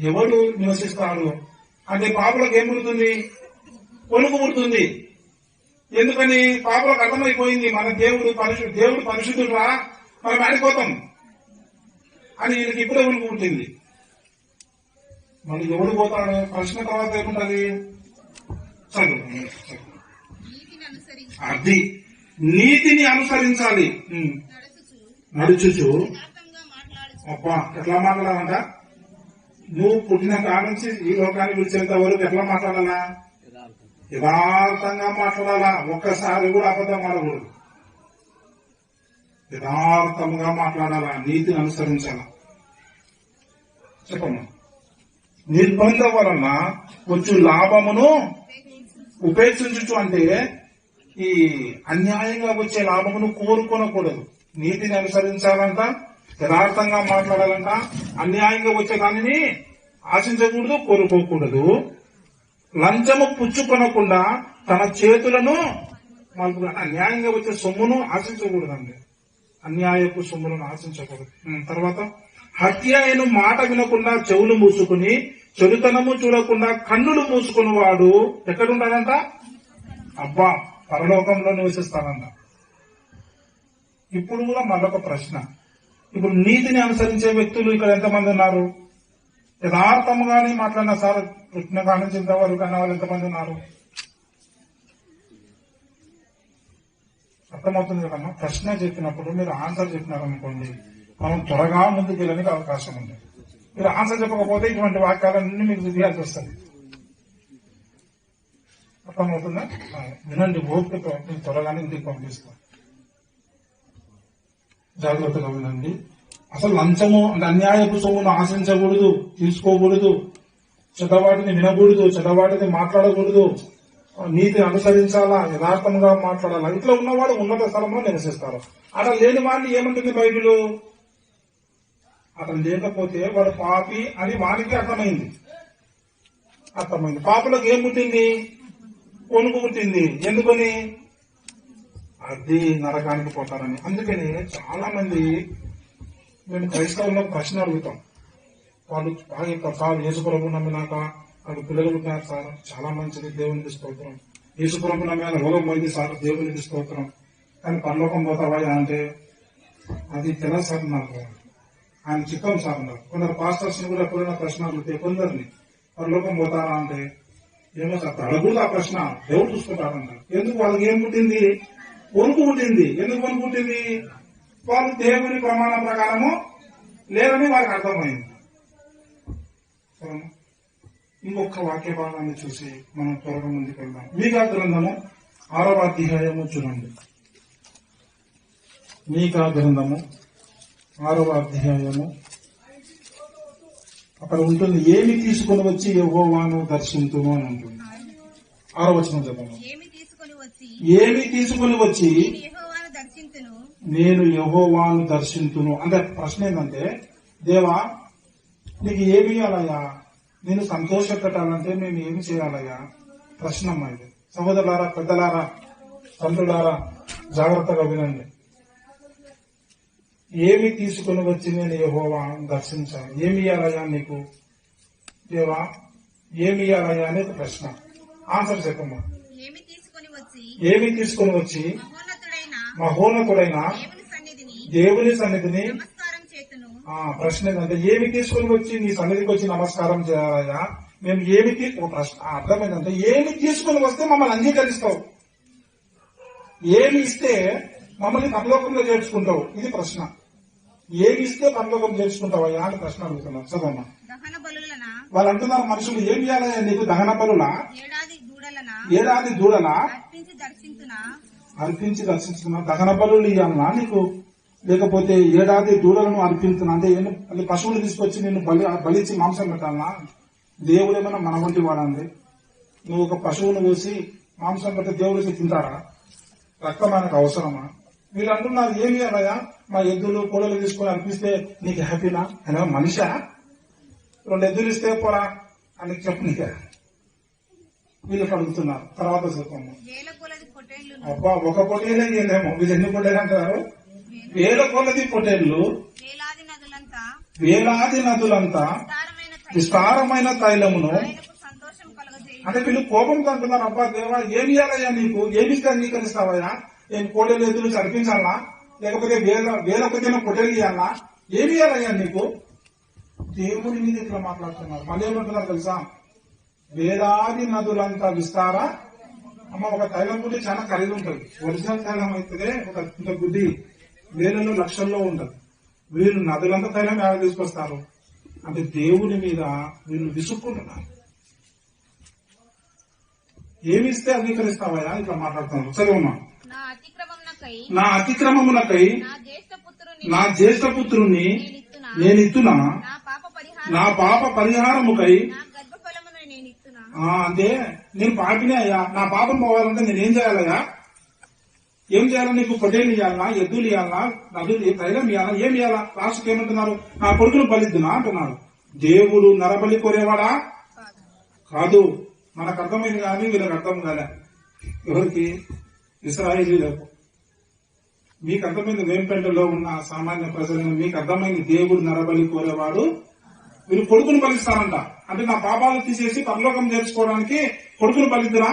ఎవడు నివసిస్తాడు అంటే పాపులకు ఏం పుడుతుంది? వణుకు పుడుతుంది. ఎందుకని పాపలకు అర్థమైపోయింది మన దేవుడు పరిశుద్ధుడు రా, మనం ఆడిపోతాం అని వీళ్ళకి ఇప్పుడే ఉనికి పుట్టింది. మళ్ళీ ఎవడు పోతాడు ప్రశ్న తర్వాత ఏముంటది? చదువు. నీతిని అనుసరించి అది నీతిని అనుసరించాలి. నడుచుచు నడుచుచు యథార్థంగా మాట్లాడుచు అబ్బా ఎట్లా మాట్లాడాలంట? నువ్వు పుట్టిన కాడ నుంచి ఈ లోకానికి విడిచేంత వరకు ఎట్లా మాట్లాడాలా? యథార్థంగా మాట్లాడాలా. ఒక్కసారి కూడా అబద్ధం ఆడకూడదు. యథార్థంగా మాట్లాడాలా, నీతిని అనుసరించాలా. చెప్పమ్మా. నిర్బంధం వలన వచ్చు లాభమును ఉపేక్షించు అంటే ఈ అన్యాయంగా వచ్చే లాభమును కోరుకోనకూడదు. నీతిని అనుసరించాలంట, యథార్థంగా మాట్లాడాలంట, అన్యాయంగా వచ్చే దానిని ఆశించకూడదు, కోరుకోకూడదు. లంచము పుచ్చుకొనకుండా తన చేతులను అన్యాయంగా వచ్చే సొమ్మును ఆశించకూడదండి. అన్యాయపు సొమ్ములను ఆశించకూడదు. తర్వాత హత్య అయిన మాట వినకుండా చెవులు మూసుకుని చెడుతనము చూడకుండా కన్నులు మూసుకుని వాడు ఎక్కడుంటాడంట? అబ్బా పరలోకంలో నివసిస్తాడంట. ఇప్పుడు కూడా మరొక ప్రశ్న, ఇప్పుడు నీతిని అనుసరించే వ్యక్తులు ఇక్కడ ఎంతమంది ఉన్నారు? యథార్థముగానే మాట్లాడిన సార్ పుట్టిన కాడ నుంచి ఇంతవరకు అన్న వాళ్ళు ఎంతమంది ఉన్నారు? అర్థమవుతుంది కదమ్మా. ప్రశ్న చెప్పినప్పుడు మీరు ఆన్సర్ చెప్పినారనుకోండి, మనం త్వరగా ముందుకు వెళ్ళడానికి అవకాశం ఉంది. మీరు ఆన్సర్ చెప్పకపోతే ఇటువంటి వాక్యాలన్నీ మీకు దిగాల్సి వస్తుంది. అర్థమవుతుందా? వినండి, ఓపికతో మీకు త్వరగానే ఇంటికి పంపిస్తాం. జాగ్రత్తగా వినండి. అసలు లంచము అంటే అన్యాయపు సొమ్మును ఆశించకూడదు, తీసుకోకూడదు, చెడ్డవాటిని వినకూడదు, చెడ్డవాటిని మాట్లాడకూడదు, నీతిని అనుసరించాలా, యథార్థంగా మాట్లాడాలా. ఇట్లా ఉన్నవాడు ఉన్నత స్థలంలో నివసిస్తారు. అట్లా లేని వాడిని ఏమంటుంది బైబిల్? అతను లేకపోతే వాడు పాపి అని వానికి అర్థమైంది. పాపులకు ఏం పుట్టింది? వణుకు పుట్టింది. ఎందుకని? అది నరకానికి పోతారని. అందుకని చాలా మంది మేము క్రైస్తవులకు ప్రశ్న అడుగుతాం. వాళ్ళు బాగా సార్ యేసుప్రభు నమ్మినాక వాళ్ళు పిల్లలు పుట్టినారు సార్, చాలా మంచిది, దేవునికి స్తోత్రం. యేసుప్రభు నమ్మిన రోగం పోయింది సార్, దేవునికి స్తోత్రం. కానీ పరలోకం పోతావా అంటే అది తెలియదు సార్ నాకు, ఆయన చిత్తం సార్ అన్నారు. కొందరు పాస్టర్స్ కూడా ఎప్పుడైనా ప్రశ్న అడిగితే కొందరిని పరలోకం పోతారా అంటే ఏమో సార్ అడగకూడదు ఆ ప్రశ్న, దేవుడు చూసుకుంటారంటారు. ఎందుకు? వాళ్ళకి ఏం పుట్టింది? వణుకు పుట్టింది. ఎందుకు వణుకు పుట్టింది? వాళ్ళు దేవుని ప్రమాణం ప్రకారము లేరని వారికి అర్థమైంది. ఇంకొక వాక్య భాగాన్ని చూసి మనం త్వరగా ముందుకు వెళ్దాం. మీకా గ్రంథము 6వ అధ్యాయము చూడండి. మీకా గ్రంథము 6వ అధ్యాయము అక్కడ ఉంటుంది, ఏమి తీసుకుని వచ్చి యెహోవాను దర్శింతును అని ఉంటుంది. 6వ వచనం చెప్పండి. ఏమి తీసుకొని వచ్చి నేను యెహోవాను దర్శింతును. నేను యెహోవాను దర్శింతును అంటే ప్రశ్న ఏంటంటే, దేవా నీకు ఏమి ఇవ్వాలయ్యా, నేను సంతోష పెట్టాలంటే మేము ఏమి చేయాలయ్యా? ప్రశ్న అమ్మా ఇది. సహోదరులారా, పెద్దలారా, తండ్రులారా, జాగ్రత్తగా వినండి. ఏమి తీసుకుని వచ్చి నేను యెహోవాను దర్శించాను, ఏమి ఇవ్వాలయ్యా నీకు? దేవా ఏమి ఇవ్వాలయ్యా అనేది ప్రశ్న. ఆన్సర్ చెప్పమ్మా. ఏమి తీసుకుని వచ్చి మహోన్నతుడైన మహోన్నతుడైన దేవుని సన్నిధిని నమస్కారం చేతును. ప్రశ్న ఏంటంటే, ఏమి తీసుకుని వచ్చి నీ సన్నిధికి వచ్చి నమస్కారం చేయాలయ్యా? మేము ఏమి ప్రశ్న అర్థమైందంటే, ఏమి తీసుకుని వస్తే మమ్మల్ని అంగీకరిస్తావు, ఏమి ఇస్తే మమ్మల్ని పరలోకంలో చేర్చుకుంటావు, ఇది ప్రశ్న. ఏమి ఇస్తే పరలోకం చేర్చుకుంటావయ్యా అని ప్రశ్న అడుగుతున్నారు. చదవమ్మా. దహన బలులనా వాళ్ళు అంటున్నారు, మనుషులు ఏం చేయాలయ్యా నీకు? దహన బలులా, ఏడాది దూడలనా అర్పించి దర్శించుకున్నా? దహన బలులు ఇవ్వాలన్నా నీకు? లేకపోతే ఏడాది దూడలను అర్పించున్నా అంటే అది పశువులు తీసుకొచ్చి నిన్ను బలిచ్చి మాంసం పెట్టాలన్నా? దేవుడు ఏమైనా మన వంటి వాడండి? నువ్వు ఒక పశువును కోసి మాంసం పెడితే దేవుడికి తింటారా? రక్తం ఆయనకు అవసరమా? వీళ్ళు అంటున్నారు, ఏమి ఇవ్వాలయ్యా? మా ఎద్దులు కోడలు తీసుకుని అర్పిస్తే నీకు హ్యాపీనా? అయినా మనిషా? 2 ఎద్దులు ఇస్తే పోరా అని చెప్పు. వీళ్ళు అడుగుతున్నారు. తర్వాత చెప్పమ్మా. అబ్బా ఒక పొట్టేలే ఏమో, వీళ్ళు ఎన్ని పొట్టేలు అంటారు? 1000 కొలది పొట్టేళ్లు, వేలాది నదులంతా విస్తారమైన తైలమును అంటే వీళ్ళు కోపంతో అంటున్నారు, అబ్బా దేవా ఏమి ఇవ్వాలయ్యా నీకు, ఏమిస్తే అంగీకరిస్తావయ్యా? ఏం కోడెలు ఎదురు చదివించాలా, లేకపోతే వేలొకైనా పొట్టేలు ఇవ్వాలా, ఏమి ఇవ్వాలయ్యా నీకు? దేవుని మీద ఇట్లా మాట్లాడుతున్నారు. మళ్ళీ ఏమంటున్నారు తెలుసా? వేలాది నదులంతా విస్తారా. అమ్మ, ఒక తైలం గుడ్డి చాలా ఖరీదు ఉంటుంది. ఒరిజినల్ తైలం అయితే ఒక గుడ్డి వేలలో లక్షల్లో ఉంటుంది. వీళ్ళు నదులంతా తైలం ఎలా తీసుకొస్తారు? అంటే దేవుని మీద వీళ్ళు విసుక్కుంటున్నారు. ఏమిస్తే అంగీకరిస్తావయ్యా? ఇట్లా మాట్లాడుతున్నారు. చదువమ్మా. నా అతిక్రమమునకై నా జ్యేష్ఠ పుత్రుని నేనిత్తునా, నా పాప పరిహారముకై. అంటే నేను పాపినే అయ్యా, నా పాపం పోవాలంటే నేనేం చేయాలయ్యా? ఏం చేయాలా? నీకు పొటేలు ఇవ్వాలనా, ఎద్దులు ఇవ్వాలనా, నదులు తైలం ఇవ్వాలా, ఏమి ఇవ్వాలా? లాస్ట్కి ఏమంటున్నారు? నా కొడుకును బలిద్దునా అంటున్నారు. దేవుడు నరబలి కోరేవాడా కాదు. మనకు అర్థమైంది కానీ వీళ్ళకి అర్థం కాలే. ఎవరికి? ఇశ్రాయేలీలకు. మీకు అర్థమైంది, వేంపెంటలో ఉన్న సామాన్య ప్రజలను మీకు అర్థమైంది, దేవుడు నరబలి కోరేవాడు. వీళ్ళు కొడుకును బలిస్తారంట. అంటే నా పాపాలు తీసేసి పరలోకం చేర్చుకోవడానికి కొడుకును బలిద్దురా,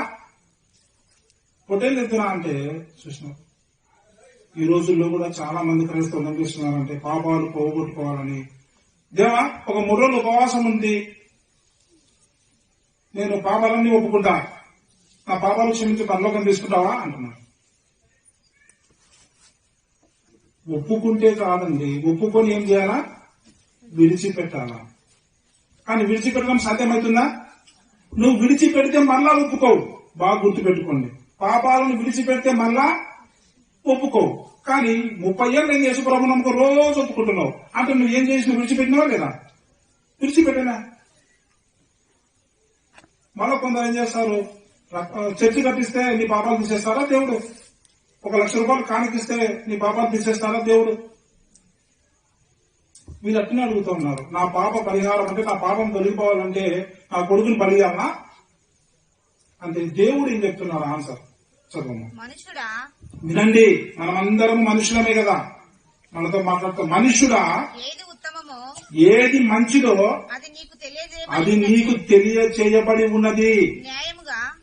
పొట్టేలు ఎద్దురా అంటే చూసిన. ఈ రోజుల్లో కూడా చాలా మంది క్రైస్తవులు అనిపిస్తున్నారంటే పాపాలు పోగొట్టుకోవాలని. దేవా, ఒక 3 రోజులు ఉపవాసం ఉంది, నేను పాపాలన్నీ ఒప్పుకుంటా, నా పాపాలు క్షమించి పరలోకం తీసుకుంటావా అంటున్నాను. ఒప్పుకుంటే కాదండి, ఒప్పుకొని ఏం చేయాలా? విడిచిపెట్టాలా. కానీ విడిచిపెట్టడం సాధ్యమవుతుందా? నువ్వు విడిచిపెడితే మళ్ళా ఒప్పుకోవు. బాగా గుర్తుపెట్టుకోండి, పాపాలను విడిచిపెడితే మళ్ళా ఒప్పుకోవు. కానీ 30 ఏళ్ళు ఏం చేసి ప్రభు నమ్మకం రోజు ఒప్పుకుంటున్నావు అంటే నువ్వు ఏం చేసి విడిచిపెట్టినావా లేదా? విడిచిపెట్టినా. మళ్ళా కొందరు ఏం చేస్తారు, చర్చి కట్టిస్తే నీ పాపాలు తీసేస్తారా దేవుడు? 1 లక్ష రూపాయలు కానికిస్తే నీ పాపాలు తీసేస్తారా దేవుడు? మీరు అట్నే అడుగుతూ ఉన్నారు. నా పాప పరిహారం అంటే, నా పాపం తొలగిపోవాలంటే నా కొడుకుని బలియాలనా అంటే దేవుడు ఏం చెప్తున్నారు? ఆన్సర్ చదువు. వినండి, మనమందరం మనుషులమే కదా, మనతో మాట్లాడుతూ మనుషుడా ఏది మంచిదో అది నీకు తెలియచేయబడి ఉన్నది.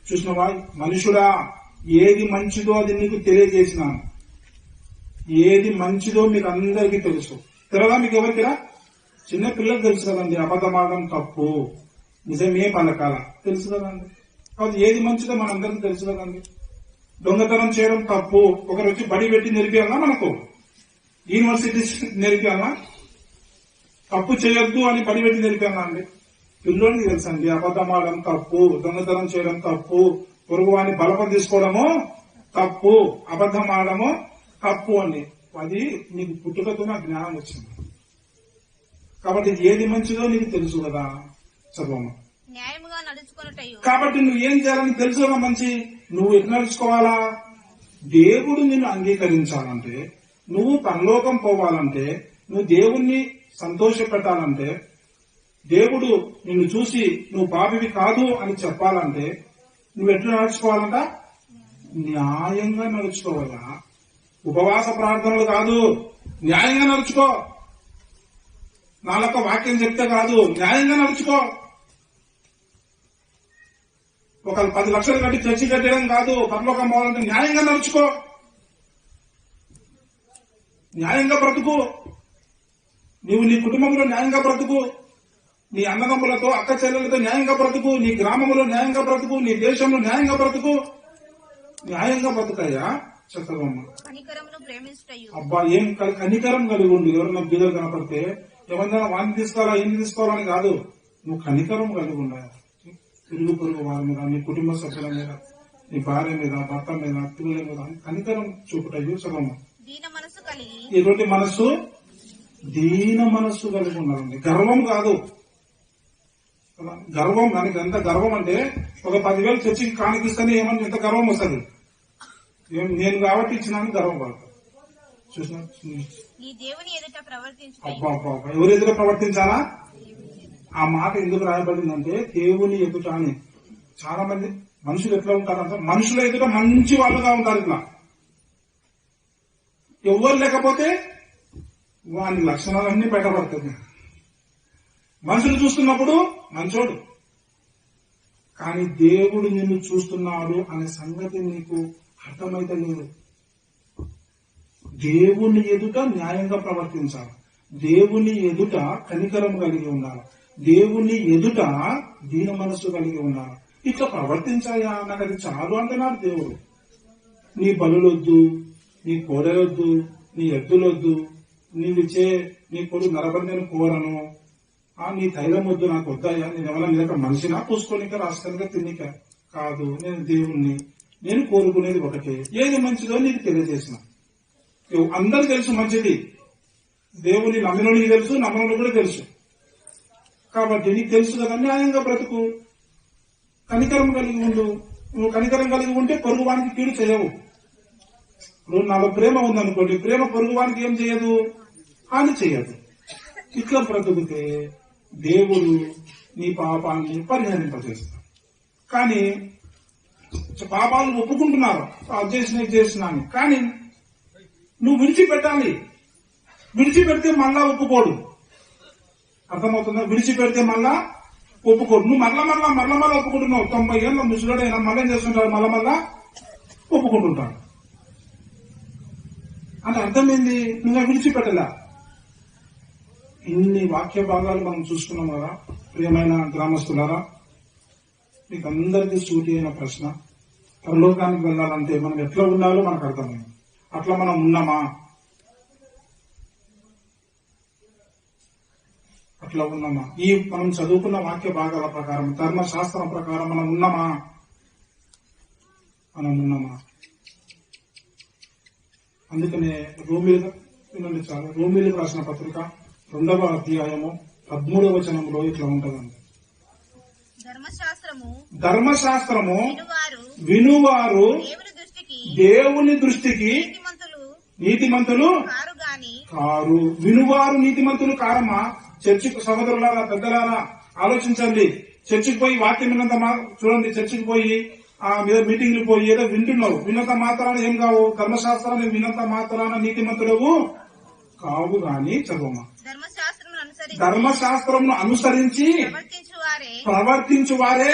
చూసినవా? మనుషుడా ఏది మంచిదో అది నీకు తెలియజేసినాను. ఏది మంచిదో మీకు అందరికీ తెలుసు. తెలదా? మీకు ఎవరికిరా? చిన్న పిల్లలకు తెలుసు కదండి, అబద్ధమాడడం తప్పు, నిజమే పలకాల తెలుసు కదండి. కాబట్టి ఏది మంచిదో మనందరికీ తెలుసు కదండి. దొంగతనం చేయడం తప్పు, ఒకరు వచ్చి బడి పెట్టి నేర్పియాలా, మనకు యూనివర్సిటీ నేర్పియాలా? తప్పు చేయొద్దు అని బడి పెట్టి నేర్పియాలా అండి? పిల్లోనికి తెలుసండి, అబద్ధమాడడం తప్పు, దొంగతనం చేయడం తప్పు, పొరుగు వాడిని బలపం తీసుకోవడము తప్పు, అబద్ధం ఆడము తప్పు అండి. అది నీకు పుట్టుకతో నాకు జ్ఞానం వచ్చింది. కాబట్టి ఏది మంచిదో నీకు తెలుసు కదా. చదవమ్మా. కాబట్టి నువ్వు ఏం చేయాలని తెలుసు కదా మంచి. నువ్వు ఎట్లా నడుచుకోవాలా? దేవుడు నిన్ను అంగీకరించాలంటే, నువ్వు పరలోకం పోవాలంటే, నువ్వు దేవుణ్ణి సంతోష పెట్టాలంటే, దేవుడు నిన్ను చూసి నువ్వు పాపివి కాదు అని చెప్పాలంటే నువ్వు ఎట్లా నడుచుకోవాలంట? న్యాయంగా నడుచుకోవాలా. ఉపవాస ప్రార్థనలు కాదు, న్యాయంగా నడుచుకో. నాలుక వాక్యం చెప్తే కాదు, న్యాయంగా నడుచుకో. ఒక 10 లక్షలు కట్టి చర్చి కట్టడం కాదు, పరలోకం పోవాలంటే న్యాయంగా నడుచుకో. న్యాయంగా బ్రతుకు. నీవు నీ కుటుంబంలో న్యాయంగా బ్రతుకు, నీ అన్నదమ్ములతో అక్క చెల్లెలతో న్యాయంగా బ్రతుకు, నీ గ్రామంలో న్యాయంగా బ్రతుకు, నీ దేశంలో న్యాయంగా బ్రతుకు. న్యాయంగా బ్రతుకయ్యా. చక్కదమ్మ. అబ్బా, ఏం కనికరం కలిగి ఉండు. ఎవరన్నా బీదలు కనపడితే ఎవరైనా వాడిని తీసుకోవాలా, ఏం తీసుకోవాలని కాదు, నువ్వు కనికరం కలిగి ఉండాలి. ఇరుగు పొరుగు వారి మీద, నీ కుటుంబ సభ్యుల మీద, నీ భార్య మీద, భర్త మీద, పిల్లల మీద కనికరం చూపుతాయి. చదవమ్మ. ఎటువంటి మనస్సు? దీన మనస్సు కలిగి ఉండాలండి. గర్వం కాదు. గర్వం, దానికి ఎంత గర్వం అంటే ఒక 10,000 చర్చికి కానికిస్తేనే ఏమన్నా ఎంత గర్వం వస్తుంది. నేను కాబట్టి ఇచ్చినాను గర్వం పడతాను. చూసిన అబ్బా అబ్బా, ఎవరి ఎదుట ప్రవర్తించాలా? ఆ మాట ఎందుకు రాయబడిందంటే దేవుని ఎదుట అని. చాలా మంది మనుషులు ఎట్లా ఉంటారంటే మనుషుల ఎదుట మంచి వాళ్ళుగా ఉంటారు. ఇట్లా ఎవరు లేకపోతే వాని లక్షణాలన్నీ బయటపడుతుంది. మనుషులు చూస్తున్నప్పుడు మంచోడు, కానీ దేవుడు నిన్ను చూస్తున్నాడు అనే సంగతి నీకు అర్థమైతే లేదు. దేవుని ఎదుట న్యాయంగా ప్రవర్తించాలి, దేవుని ఎదుట కనికరం కలిగి ఉండాలి, దేవుని ఎదుట దీన మనస్సు కలిగి ఉండాలి. ఇట్లా ప్రవర్తించాయా, నాకు అది చాలు అంటున్నాడు దేవుడు. నీ బలులొద్దు, నీ కోడలొద్దు, నీ ఎద్దులొద్దు, నీవిచ్చే నీ కొడుకు నరబడి నేను కోరను, నీ తైలం వద్దు నాకు వద్దాయా, నేను ఎవరైనా నీ దగ్గర మనిషినా పూసుకోనిక రాష్ట్రానిక తిన్నిక కాదు, నేను దేవుణ్ణి, నేను కోరుకునేది ఒకటే, ఏది మంచిదో నీకు తెలియజేసిన. అందరూ తెలుసు మంచిది, దేవుని నమ్మినోనికి తెలుసు, నమ్మనోనికి కూడా తెలుసు. కాబట్టి నీకు తెలుసు కదా, న్యాయంగా బ్రతుకు, కనికరం కలిగి ఉండు. నువ్వు కనికరం కలిగి ఉంటే పొరుగువానికి కీడు చేయవు. ఇప్పుడు నాలో ప్రేమ ఉందనుకోండి, ప్రేమ పొరుగువానికి ఏం చేయదు, హాని చేయదు. ఇట్లా బ్రతుకుతే దేవుడు నీ పాపాన్ని పరిహరింపజేస్తాడు. కానీ పాపాలు ఒప్పుకుంటున్నారు, అది చేసినాను, కానీ నువ్వు విడిచిపెట్టాలి. విడిచిపెడితే మళ్ళా ఒప్పుకోడు. అర్థమవుతుందా? విడిచిపెడితే మళ్ళా ఒప్పుకోడు. నువ్వు మళ్ళా ఒప్పుకుంటున్నావు. 90 ఏళ్ళ ముసలుడైనా మళ్ళీ ఏం చేస్తుంటాడు, మళ్ళా ఒప్పుకుంటుంటాడు. అంటే అర్థమైంది, నువ్వు విడిచిపెట్టలే. ఇన్ని వాక్య భాగాలు మనం చూసుకున్నాం కదా ప్రియమైన గ్రామస్తులారా. మీకు అందరికీ సూటి అయిన ప్రశ్న, పరలోకానికి వెళ్ళాలంటే మనం ఎట్లా ఉండాలో మనకు అర్థమైంది. అట్లా మనం ఉన్నామా? అట్లా ఉన్నామా? ఈ మనం చదువుకున్న వాక్య భాగాల ప్రకారం, ధర్మశాస్త్రం ప్రకారం మనం ఉన్నామా? మనం ఉన్నామా? అందుకనే రోమీలకు రాసిన పత్రిక 2వ అధ్యాయము 13వ వచనంలో ఇట్లా ఉంటదండి. ధర్మశాస్త్రము వినువారు దేవుని దృష్టికి నీతిమంతులు కారు. వినువారు నీతిమంతులు కారమ్మా. చర్చికి సహోదరులారా, పెద్దలారా ఆలోచించండి. చర్చికి పోయి వాక్యం విన్నంత చూడండి, చర్చికి పోయి మీటింగ్లు పోయి ఏదో వింటున్నావు, విన్నంత మాత్రాన ఏం కావు, ధర్మశాస్త్రాన్ని విన్నంత మాత్రాన నీతిమంతుడవు కావు. గాని చదవమా, ధర్మశాస్త్రమును అనుసరించి ప్రవర్తించు వారే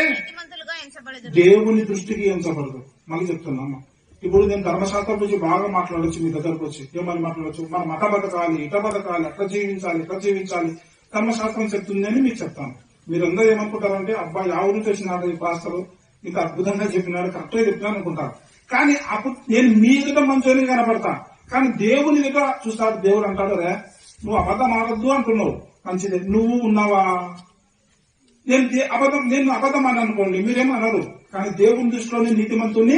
దేవుని దృష్టికి ఎంచబడదు. మళ్ళీ చెప్తున్నామా, ఇప్పుడు నేను ధర్మశాస్త్రం గురించి బాగా మాట్లాడొచ్చు, మీ దగ్గరకు వచ్చి ఏమని మాట్లాడచ్చు, మనం అట బతకాలి, ఇట బతకాలి, అట్లా జీవించాలి, ఇట్లా జీవించాలి, ధర్మశాస్త్రం చెప్తుంది అని మీకు చెప్తాను. మీరందరూ ఏమనుకుంటారంటే, అబ్బాయి ఎవరు చేసినాడు ఈ పాస్టర్, ఇంత అద్భుతంగా చెప్పినాడు, కరెక్ట్ గా చెప్పినాను అనుకుంటారు. కానీ అప్పుడు నేను మీ ఎదుట మంచోని కనపడతా, కానీ దేవుని దగ్గర చూస్తాడు. దేవుడు అంటాడు, రే నువ్వు అబద్ధం ఆడద్దు అంటున్నావు, మంచిదే, నువ్వు ఉన్నావా? నేను అబద్ధం అని అనుకోండి, మీరేమన్నారు, కానీ దేవుని దృష్టిలో నేను నీతిమంతుని.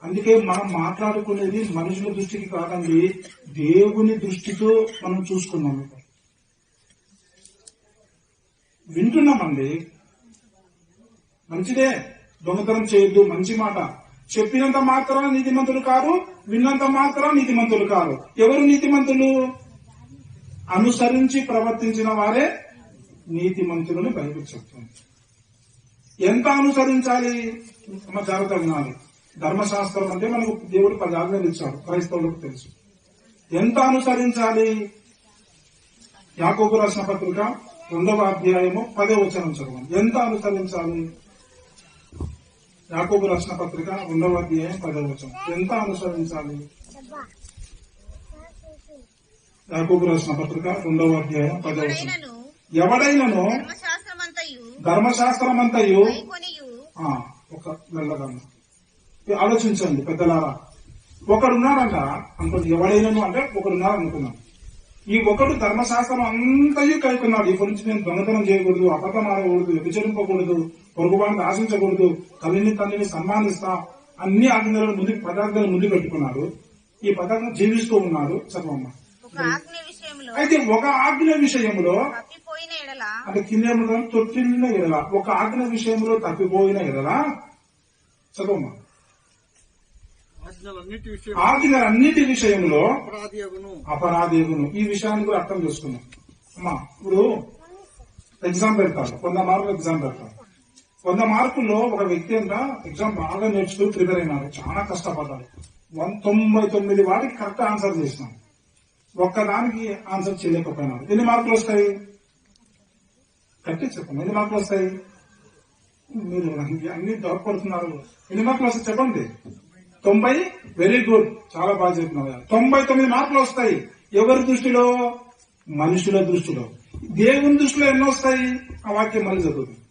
అందుకే మనం మాట్లాడుకునేది మనుషుల దృష్టికి కాదండి, దేవుని దృష్టితో మనం చూసుకున్నాం. వింటున్నామండి, మంచిదే, దొంగతనం చేయొద్దు, మంచి మాట. చెప్పినంత మాత్రాన నీతిమంతులు కారు, విన్నంత మాత్రాన నీతిమంతులు కారు. ఎవరు నీతిమంతులు? అనుసరించి ప్రవర్తించిన వారే నీతిమంతులని బైబిల్ చెప్తుంది. ఎంత అనుసరించాలి? జాగ్రత్త వినాలి. ధర్మశాస్త్రం అంటే మనకు దేవుడు 10 ఆజ్ఞలు ఇచ్చాడు, క్రైస్తవులకు తెలుసు. ఎంత అనుసరించాలి? యాకోబు రాసిన పత్రిక 2వ అధ్యాయము 10వ వచనం చదవండి. ఎంత అనుసరించాలి? యాకోబు రాసిన పత్రిక 2వ అధ్యాయం 10వ వచనం. ఎంత అనుసరించాలి? యాకోబు రాసిన పత్రిక 2వ అధ్యాయం 10వ వచనం. ఎవడైనను ధర్మశాస్త్రమంతయు ఒక వెళ్ళగలను. ఆలోచించండి పెద్దలారా, ఒకడున్నాడంట అనుకోండి, ఎవడైనను అంటే ఒకడున్నాడు అనుకున్నాం. ఈ ఒకడు ధర్మశాస్త్రం అంతయు కలుకున్నాడు. ఈ గురించి నేను దొంగతనం చేయకూడదు, అబద్ధం ఆడకూడదు, వ్యభిచరింపకూడదు, పొరుగుబాటును ఆశించకూడదు, తల్లిని సన్మానిస్తా, అన్ని ఆజ్ఞలను పదార్థాలను ముందు పెట్టుకున్నాడు. ఈ పదార్థం జీవిస్తూ ఉన్నాడు. చదవమ్మా. అయితే ఒక ఆజ్ఞ విషయంలో అంటే కింద తొట్టిల్లిన ఎడల, ఒక ఆజ్ఞ విషయంలో తప్పిపోయిన ఎడల, చదవమ్మా, ఆజ్ఞలన్నిటి విషయంలో అపరాధేగును. ఈ విషయాన్ని కూడా అర్థం చేసుకున్నాం. అమ్మా, ఇప్పుడు ఎగ్జామ్ పెడతారు, 100 మార్కులు ఎగ్జామ్ పెడతారు. 100 మార్కుల్లో ఒక వ్యక్తి అంట ఎగ్జామ్ బాగా నేర్చుకుని ప్రిపేర్ అయినాడు, చాలా కష్టపడ్డాడు. 99 వాటికి కరెక్ట్ ఆన్సర్ చేసినాడు, ఒక్కదానికి ఆన్సర్ చేయలేకపోయినాడు. ఎన్ని మార్కులు వస్తాయి? కరెక్ట్ చెప్పండి, ఎన్ని మార్కులు వస్తాయి? మీరు అన్ని దొరకపడుతున్నారు. ఎన్ని మార్కులు వస్తాయి చెప్పండి? 90. వెరీ గుడ్, చాలా బాగా చెప్తున్నారు. 99 మార్కులు వస్తాయి. ఎవరి దృష్టిలో? మనుషుల దృష్టిలో. దేవుని దృష్టిలో ఎన్ని వస్తాయి? ఆ వాక్యం మళ్ళీ చదువుతుంది.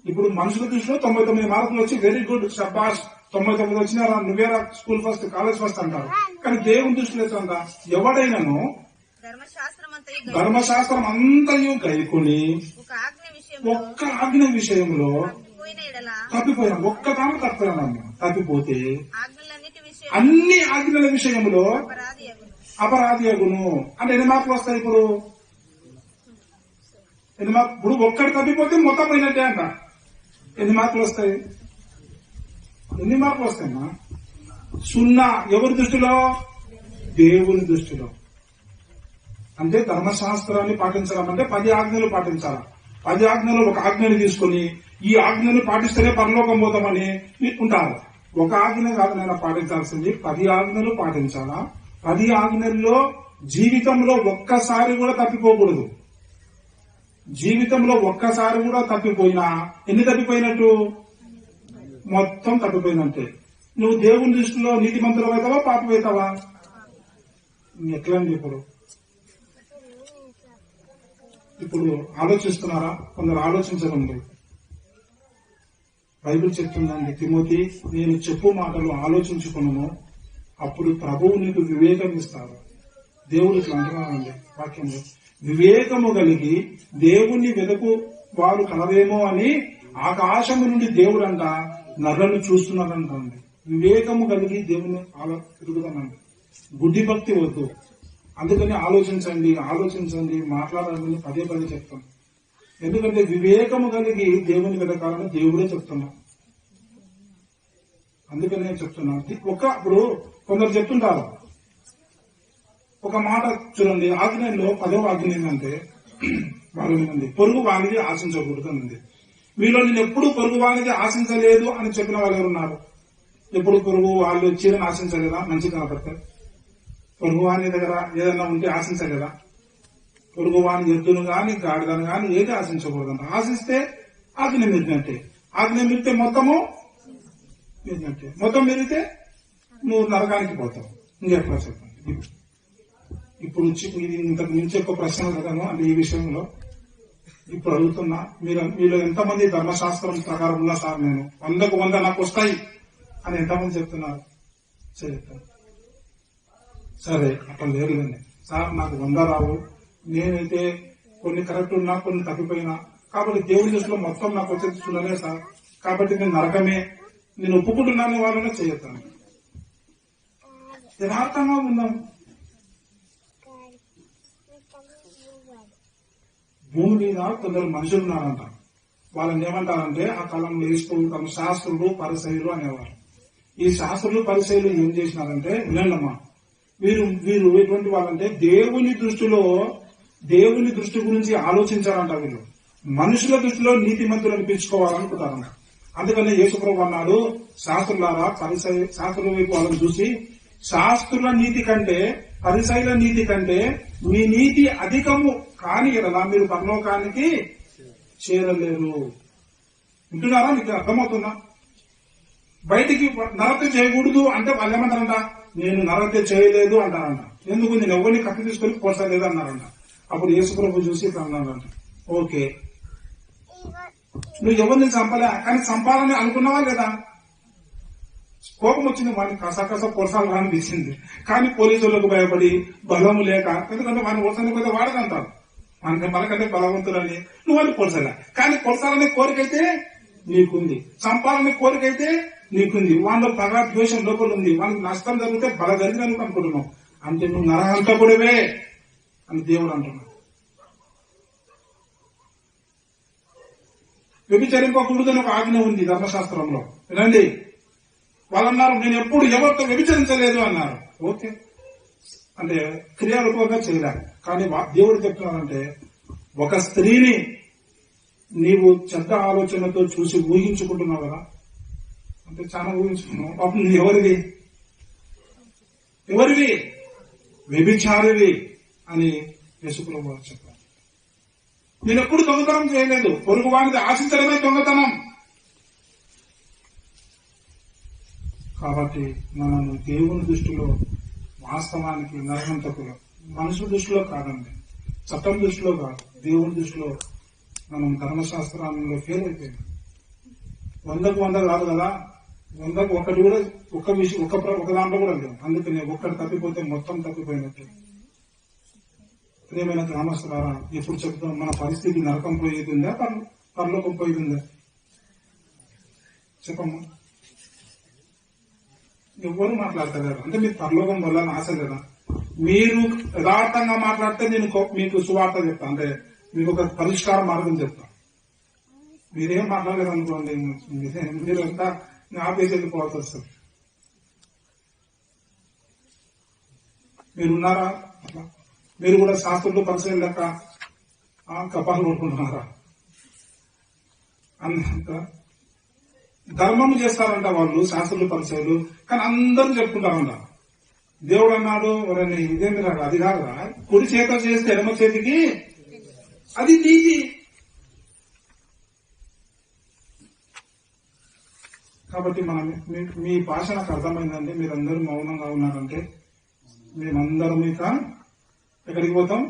ఇప్పుడు మనుషుల దృష్టిలో 99 మార్కులు వచ్చి వెరీ గుడ్, షబాష్, 99 వచ్చినారా, నువ్వేరా స్కూల్ ఫస్ట్, కాలేజ్ ఫస్ట్ అంటారు. కానీ దేవుని దృష్టిలో ఎంత? ఎవడైనాను ధర్మశాస్త్రం అంతయు గైకొని ఒక్క ఆజ్ఞ విషయంలో తప్పిపోయినా, ఒక్కదాని తప్పిపోతే అన్ని ఆజ్ఞల విషయంలో అపరాధి అగును. అంటే ఎన్ని మార్కులు వస్తాయి ఇప్పుడు? ఇప్పుడు ఒక్కటి తప్పిపోతే మొత్తం పోయినట్టే అంట. ఎన్ని మార్కులు వస్తాయి? ఎన్ని మార్కులు వస్తాయమ్మా? 0. ఎవరి దృష్టిలో? దేవుని దృష్టిలో. అంటే ధర్మశాస్త్రాన్ని పాటించడం అంటే 10 ఆజ్ఞలు పాటించాలి. 10 ఆజ్ఞలు ఒక ఆజ్ఞని తీసుకుని ఈ ఆజ్ఞను పాటిస్తేనే పరలోకం పోతామని ఉంటారు. ఒక ఆజ్ఞ కాదు నేను పాటించాల్సింది, 10 ఆజ్ఞలు పాటించాలా. 10 ఆజ్ఞల్లో జీవితంలో ఒక్కసారి కూడా తప్పిపోకూడదు. జీవితంలో ఒక్కసారి కూడా తప్పిపోయినా ఎన్ని తప్పిపోయినట్టు? మొత్తం తప్పిపోయినట్టే. నువ్వు దేవుని దృష్టిలో నీతిమంతులు అవుతావా, పాపం అవుతావా? ఎట్లండి? ఇప్పుడు ఆలోచిస్తున్నారా? కొందరు ఆలోచించడం లేదు. బైబిల్ చెప్తుందండి, తిమోతి, నేను చెప్పు మాటలు ఆలోచించుకున్నాను, అప్పుడు ప్రభువు నీకు వివేకం ఇస్తారు. దేవుడు ఇట్లా అంటున్నారండి వాక్యంలో, వివేకము కలిగి దేవుణ్ణి వెతుకు వారు కలవేమో అని ఆకాశము నుండి దేవుడంట నరులను చూస్తున్నాడంటండి. వివేకము కలిగి దేవుణ్ణి తిరుగుతానండి. గుడ్డి భక్తి వద్దు. అందుకని ఆలోచించండి, మాట్లాడాలని పదే చెప్తాను. ఎందుకంటే వివేకము కలిగి దేవుని వెతకాలని దేవుడే చెప్తున్నా. అందుకని నేను చెప్తున్నా. ఇప్పుడు కొందరు చెప్తుంటారు ఒక మాట చూడండి, ఆజ్ఞలో 10వ ఆజ్ఞ ఏంటంటే వాళ్ళు పొరుగు వానిది ఆశించకూడదు. మీలో నేను ఎప్పుడు పొరుగు వానిది ఆశించలేదు అని చెప్పిన వాళ్ళు ఎవరున్నారు? ఎప్పుడు పొరుగు వాళ్ళు చీరను ఆశించలేదా? మంచి కనపడితే పొరుగు వాని దగ్గర ఏదన్నా ఉంటే ఆశించలేదా? పొరుగు వాని ఎద్దును గాని గాడిదను గాని ఏది ఆశించకూడదంట. ఆశిస్తే ఆజ్ఞ మీరినట్టే. ఆజ్ఞ మీరితే మొత్తము మీరినట్టే. మొత్తం మీరితే నువ్వు నరకానికి పోతావు. ఇంకెట్లా చెప్పండి? ఇప్పుడు ఇది ఇంతకు మించి ఎక్కువ ప్రశ్నలు కదాను అంటే ఈ విషయంలో ఇప్పుడు అడుగుతున్నా. మీలో ఎంతమంది ధర్మశాస్త్రం ప్రకారం ఉన్నా సార్ నేను 100కు 100 నాకు వస్తాయి అని ఎంతమంది చెప్తున్నారు? సరే అట్లా లేదులేండి సార్, నాకు 100 రావు, నేనైతే కొన్ని కరెక్ట్ ఉన్నా కొన్ని తప్పిపోయినా, కాబట్టి దేవుని దృష్టిలో మొత్తం నాకు వచ్చేది 0 సార్, కాబట్టి నేను నరకమే, నేను ఒప్పుకుంటున్నాను వాళ్ళనే చేయొద్దాను. యథార్థంగా ఉందాం. భూమి మీద కొందరు మనుషులు ఉన్నారంట. వాళ్ళని ఏమంటారంటే ఆ కాలంలో వేసుకోగలుగుతాం శాస్త్రులు పరిసయులు అనేవారు. ఈ శాస్త్రులు పరిసయులు ఏం చేసినారంటే, వినండమ్మా, వీరు ఎటువంటి వాళ్ళంటే దేవుని దృష్టి గురించి ఆలోచించారంట. వీళ్ళు మనుషుల దృష్టిలో నీతిమంతులు అనిపించుకోవాలనుకుంటారంట. అందుకనే యేసుప్రభు అన్నాడు, శాస్త్రులారా శాస్త్రుల వైపు వాళ్ళని చూసి, శాస్త్రుల నీతి కంటే పరిసయుల నీతి కంటే మీ నీతి అధికము కాని ఎడలా మీరు పరలోకానికి చేరలేరు. వింటున్నారా? మీకు అర్థమవుతుందా? బయటికి నరహత్య చేయకూడదు అంటే వాళ్ళు ఏమంటారంట, నేను నరహత్య చేయలేదు అంటారంట. ఎందుకు? నేను ఎవరిని కత్తి తీసుకొని పోసలేదు అన్నారంట. అప్పుడు యేసుప్రభు చూసి అన్నారంట, ఓకే నువ్వు ఎవరిని చంపలే, కానీ చంపాలని అనుకున్నావా లేదా? కోపం వచ్చింది, వాడిని కసకస పొరసాలు రాని తీసింది. కానీ పోలీసులకు భయపడి బలము లేక, ఎందుకంటే వాడిని పొరసాలని పోతే వాడదంటారు, మనకంటే బలవంతులని నువ్వు వాడిని పొరసలే. కానీ పొరసాలనే కోరికైతే నీకుంది, చంపాలనే కోరికైతే నీకుంది, వాళ్ళ పగ ద్వేషం లోపల ఉంది, వాళ్ళకి నష్టం జరిగితే బల జరిగినందుకు అనుకుంటున్నావు, అంటే నువ్వు నరహంతకుడివే అని దేవుడు అంటున్నాడు. వ్యభిచరింపకూడదని ఒక ఆజ్ఞ ఉంది ధర్మశాస్త్రంలో. వినండి, వాళ్ళన్నారు నేను ఎప్పుడు ఎవరితో వ్యభిచరించలేదు అన్నారు. ఓకే, అంటే క్రియారూపంగా చేయలేదు. కానీ దేవుడు చెప్తున్నాడంటే, ఒక స్త్రీని నీవు చెడ్డ ఆలోచనతో చూసి ఊహించుకుంటున్నావు కదా, అంటే చాలా ఊహించుకున్నావు. అప్పుడు నువ్వు ఎవరివి? వ్యభిచారివి అని యేసుప్రభువు చెప్పారు. నేను ఎప్పుడు దొంగతనం చేయలేదు. పొరుగు వాడిని ఆశించడమే దొంగతనం. కాబట్టి మనము దేవుని దృష్టిలో వాస్తవానికి నరహంతకులు. మనుషుల దృష్టిలో కాదండి, చట్టం దృష్టిలో కాదు, దేవుని దృష్టిలో మనం ధర్మశాస్త్రంలో ఫెయిల్ అయిపోయింది. 100కు 100 కాదు కదా, 100కు 1 కూడా ఒక విషయం ఒక దాంట్లో కూడా లేదు. అందుకని ఒక్కటి తప్పిపోతే మొత్తం తప్పిపోయినట్టు. ప్రియమైన గ్రామస్తులారా, ఎప్పుడు చెప్తాం మన పరిస్థితి నరకం పోయేదిందా పరలోకం పోయేదిందా? చెప్పమ్మా. ఎవరు మాట్లాడతారు అంటే మీకు పరలోకం వల్ల ఆశ కదా. మీరు యథార్థంగా మాట్లాడితే నేను మీకు సువార్త చెప్తా, అంటే మీకు ఒక పరిష్కార మార్గం చెప్తా. మీరేం మాట్లాడలేదు అనుకోండి, మీరంతా ఆపేసి వెళ్ళిపోవాల్సి వస్తుంది. మీరున్నారా అట్లా? మీరు కూడా శాస్త్రులు పరిచయం లెక్క కపాలు కొట్టుకుంటున్నారా? అంత ధర్మం చేస్తారంట వాళ్ళు, శాస్త్రులు పరిచయాలు, కానీ అందరూ చెప్పుకుంటారంట. దేవుడు అన్నాడు, ఎవరని ఇదేమి రాదు, అది కాదురా, కుడి చేత చేస్తే ఎడమ చేతికి అది నీతి. కాబట్టి మనం మీ భాష నాకు అర్థమైందండి. మీరందరూ మౌనంగా ఉన్నారంటే మేమందరం ఇక ఎక్కడికి పోతాం?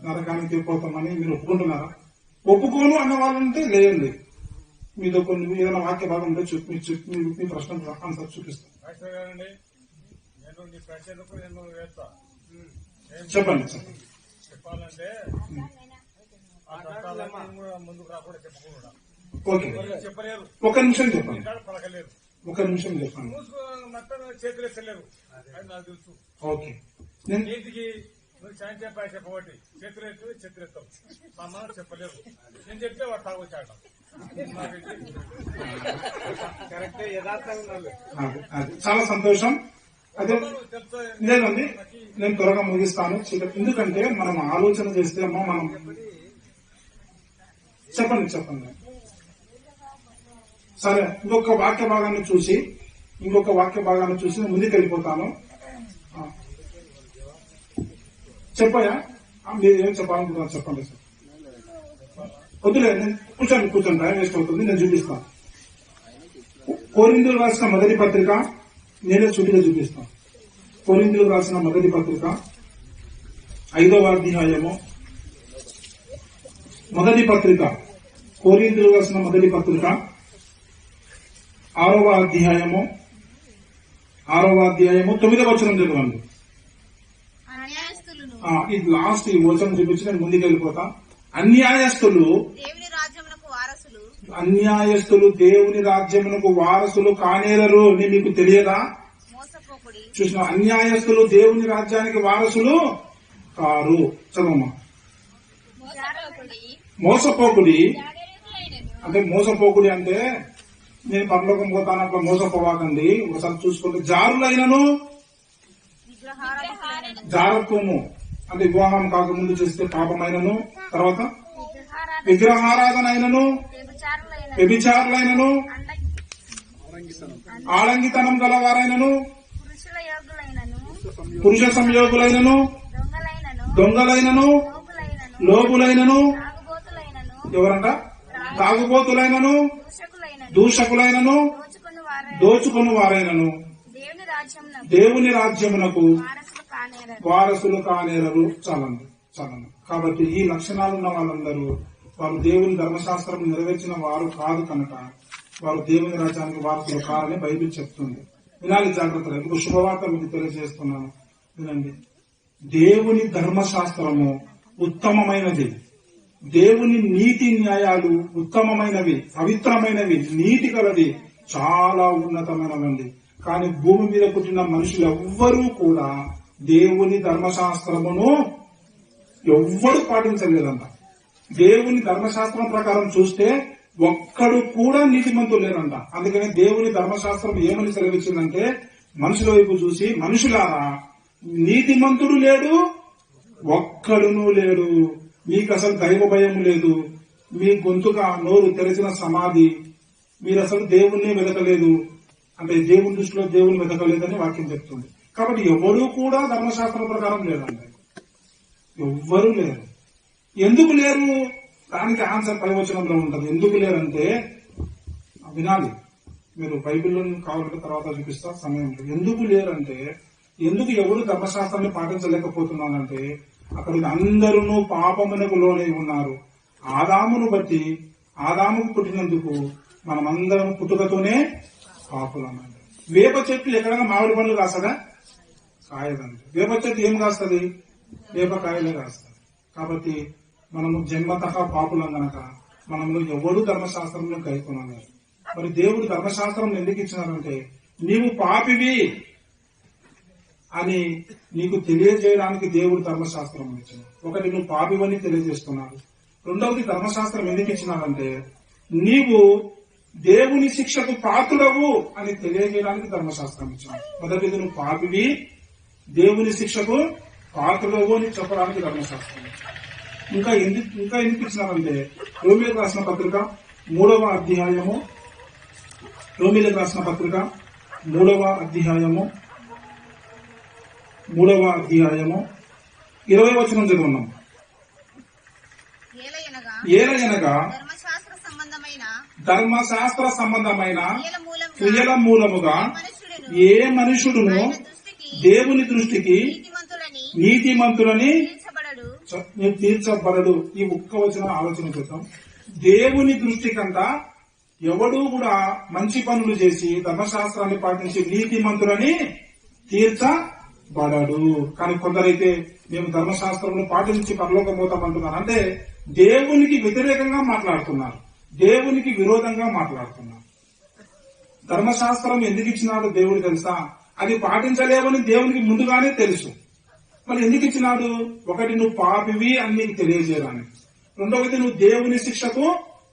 నరకానికి పోతామని మీరు ఒప్పుకుంటున్నారా? ఒప్పుకోను అన్న వాళ్ళంటే లేదండి. మీతో కొన్ని ఏదైనా వాక్య భాగం ఉంటే మీ ప్రశ్న ఆన్సర్ చూపిస్తాం. చెప్పండి. చెప్పాలంటే ఓకే, చెప్పలేరు. ఒక నిమిషం చెప్పండి. పలకలేరు. ఒక నిమిషం చెప్పండి. చేతులు ఎత్తలేరు. అది నాకు తెలుసు. ఓకే, ఏంటికి నువ్వు సాయం చెప్పాలి చెప్పబట్టి చేతులు ఎత్తావు. మా మనం చెప్పలేరు. నేను చెప్తే వాడు తాగొచ్చాడు. కరెక్టే, యథార్థంగా చాలా సంతోషం. అదే లేదండి, నేను త్వరగా ముగిస్తాను. ఎందుకంటే మనం ఆలోచన చేస్తే అమ్మా మనం చెప్పండి. సరే, ఇంకొక వాక్య భాగాన్ని చూసి నేను ముందుకు వెళ్ళిపోతాను. చెప్పయా, మీరు ఏం చెప్పాలనుకుంటున్నారు చెప్పండి సార్. వద్దులే, కూర్చోండి, టైం వేస్ట్ అవుతుంది, నేను చూపిస్తాను. కొరింథీయులకు రాసిన మొదటి పత్రిక నేనే సూటిగా చూపిస్తాను. కొరింథీయులకు రాసిన మొదటి పత్రిక 5వ అధ్యాయము, మొదటి పత్రిక కొరింథీయులకు రాసిన మొదటి పత్రిక 6వ అధ్యాయము 9వ వచనం చదవండి. ఇది లాస్ట్ ఈ వచనం చూపించి నేను ముందుకు వెళ్ళిపోతా. అన్యాయస్తులు దేవుని రాజ్యమునకు వారసులు కానేరరు అని మీకు తెలియదా? చూసిన అన్యాయస్తులు దేవుని రాజ్యానికి వారసులు కారు. చదవమ్మా. మోసపోకుడి అంటే నేను పరలోకం పోతాను అట్లా మోసపోవాకండి. ఒకసారి చూసుకుంటే జారులైనను, జారత్వము అంటే వివాహం కాకముందు చేస్తే పాపమైనను, తర్వాత విగ్రహారాధన అయినను, వ్యభిచారులైనను, ఆలంగితనం గలవారైనను, పురుష సంయోగులైనను, దొంగలైనను, లోబులైనను, ఎవరంట? తాగుబోతులైనను, దూషకులైనను, దోచుకుని వారైనను దేవుని రాజ్యమునకు వారసులు కానేరరు. చాలండి. కాబట్టి ఈ లక్షణాలున్న వాళ్ళందరూ వారు దేవుని ధర్మశాస్త్రం నెరవేర్చిన వారు కాదు కనుక వారు దేవుని రాజ్యానికి వారసులు కారని బైబిల్ చెప్తుంది. వినాలి జాగ్రత్తగా. ఇప్పుడు శుభవార్త మీకు తెలియజేస్తున్నాను, వినండి. దేవుని ధర్మశాస్త్రము ఉత్తమమైనది. దేవుని నీతి న్యాయాలు ఉత్తమమైనవి, పవిత్రమైనవి, నీతి కలది, చాలా ఉన్నతమైనవండి. కానీ భూమి మీద పుట్టిన మనుషులు ఎవ్వరూ కూడా దేవుని ధర్మశాస్త్రమును ఎవ్వరూ పాటించలేదంట. దేవుని ధర్మశాస్త్రం ప్రకారం చూస్తే ఒక్కడు కూడా నీతిమంతులు లేరంట. అందుకని దేవుని ధర్మశాస్త్రం ఏమని సెలవిచ్చిందంటే, మనుషుల వైపు చూసి, మనుషులారా నీతిమంతుడు లేడు, ఒక్కడునూ లేడు. మీకు అసలు దైవ భయం లేదు. మీ గొంతుగా నోరు తెరిచిన సమాధి. మీరు అసలు దేవుణ్ణి వెతకలేదు, అంటే దేవుని దృష్టిలో దేవుని వెతకలేదని వాక్యం చెప్తుంది. కాబట్టి ఎవరూ కూడా ధర్మశాస్త్రం ప్రకారం లేదండి. ఎవ్వరూ లేరు. ఎందుకు లేరు? దానికి ఆన్సర్ పై వచనంలో ఉంటది. ఎందుకు లేరంటే వినాలి మీరు, బైబిల్లో కావాలంటే తర్వాత చూపిస్తా సమయంలో. ఎందుకు లేరంటే, ఎందుకు ఎవరు ధర్మశాస్త్రాన్ని పాటించలేకపోతున్నారంటే అక్కడ అందరూ పాపమునకు లోనై ఉన్నారు. ఆదామును బట్టి, ఆదాముకు పుట్టినందుకు మనమందరం పుట్టుకతోనే పాపులన్నమాట. వేప చెట్టు ఎక్కడైనా మామిడి పండ్లు కాస్తదా? కాయదండి. వేప చెట్టు ఏం కాస్తుంది? వేపకాయలే కాస్తుంది. కాబట్టి మనము జన్మతః పాపులం గనక మనము ఎవరు ధర్మశాస్త్రంలో కైకొనాలి. మరి దేవుడు ధర్మశాస్త్రం ఎందుకు ఇచ్చినారంటే నీవు పాపివి అని నీకు తెలియజేయడానికి దేవుడు ధర్మశాస్త్రం ఇచ్చింది. ఒకటి, నువ్వు పాపివని తెలియజేస్తున్నాడు. రెండవది, ధర్మశాస్త్రం ఎందుకు ఇచ్చినారంటే నీవు దేవుని శిక్షకు పాత్రుడవు అని తెలియజేయడానికి ధర్మశాస్త్రం ఇచ్చాడు. మొదటిది, నువ్వు పాపివి, దేవుని శిక్షకు పాత్రుడవు అని చెప్పడానికి ధర్మశాస్త్రం ఇచ్చాడు. ఇంకా ఎందుకు ఇచ్చినారంటే రోమీయులకు రాసిన పత్రిక 3వ అధ్యాయము, రోమీయులకు రాసిన పత్రిక 3వ అధ్యాయము 20వ వచనం చదువున్నాం. ఏలయనగా ధర్మశాస్త్ర సంబంధమైన క్రియల మూలముగా ఏ మనుషుడును దేవుని దృష్టికి నీతిమంతులని తీర్చబడడు. ఈ ఒక్క వచనం ఆలోచన చేద్దాం. దేవుని దృష్టి కంట ఎవడూ కూడా మంచి పనులు చేసి ధర్మశాస్త్రాన్ని పాటించి నీతిమంతులని తీర్చబడడు. కానీ కొందరైతే మేము ధర్మశాస్త్రం పాటించి పరలోకం పోతామంటున్నారు. అంటే దేవునికి వ్యతిరేకంగా మాట్లాడుతున్నారు, దేవునికి విరోధంగా మాట్లాడుతున్నారు. ధర్మశాస్త్రం ఎందుకు ఇచ్చినాడు దేవుడు తెలుసా? అది పాటించలేవని దేవునికి ముందుగానే తెలుసు. మరి ఎందుకు ఇచ్చినాడు? ఒకటి, నువ్వు పాపివి అని నీకు తెలియజేయడానికి. రెండవది, నువ్వు దేవుని శిక్షకు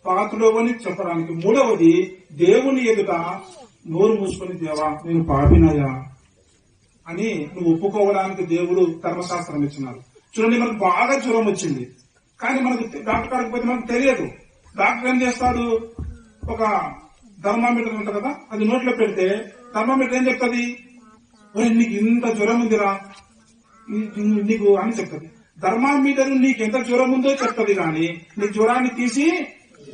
పాత్రుడవని చెప్పడానికి. మూడవది, దేవుని ఎదుట నోరు మూసుకొని దేవా నేను పాపినయా అని నువ్వు ఒప్పుకోవడానికి దేవుడు ధర్మశాస్త్రం ఇచ్చినాడు. చూడండి, మనకు బాగా జ్వరం వచ్చింది, కానీ మనకు డాక్టర్ కాడికి పోతే మనకు తెలియదు. డాక్టర్ ఏం చేస్తాడు? ఒక థర్మామీటర్ ఉంటుంది కదా, అది నోట్లో పెడితే థర్మామీటర్ ఏం చెప్తుంది? నీకు ఇంత జ్వరం ఉందిరా నీకు అని చెప్తుంది. థర్మామీటర్ నీకు ఎంత జ్వరం ఉందో చెప్తుంది, కానీ నీ జ్వరాన్ని తీసి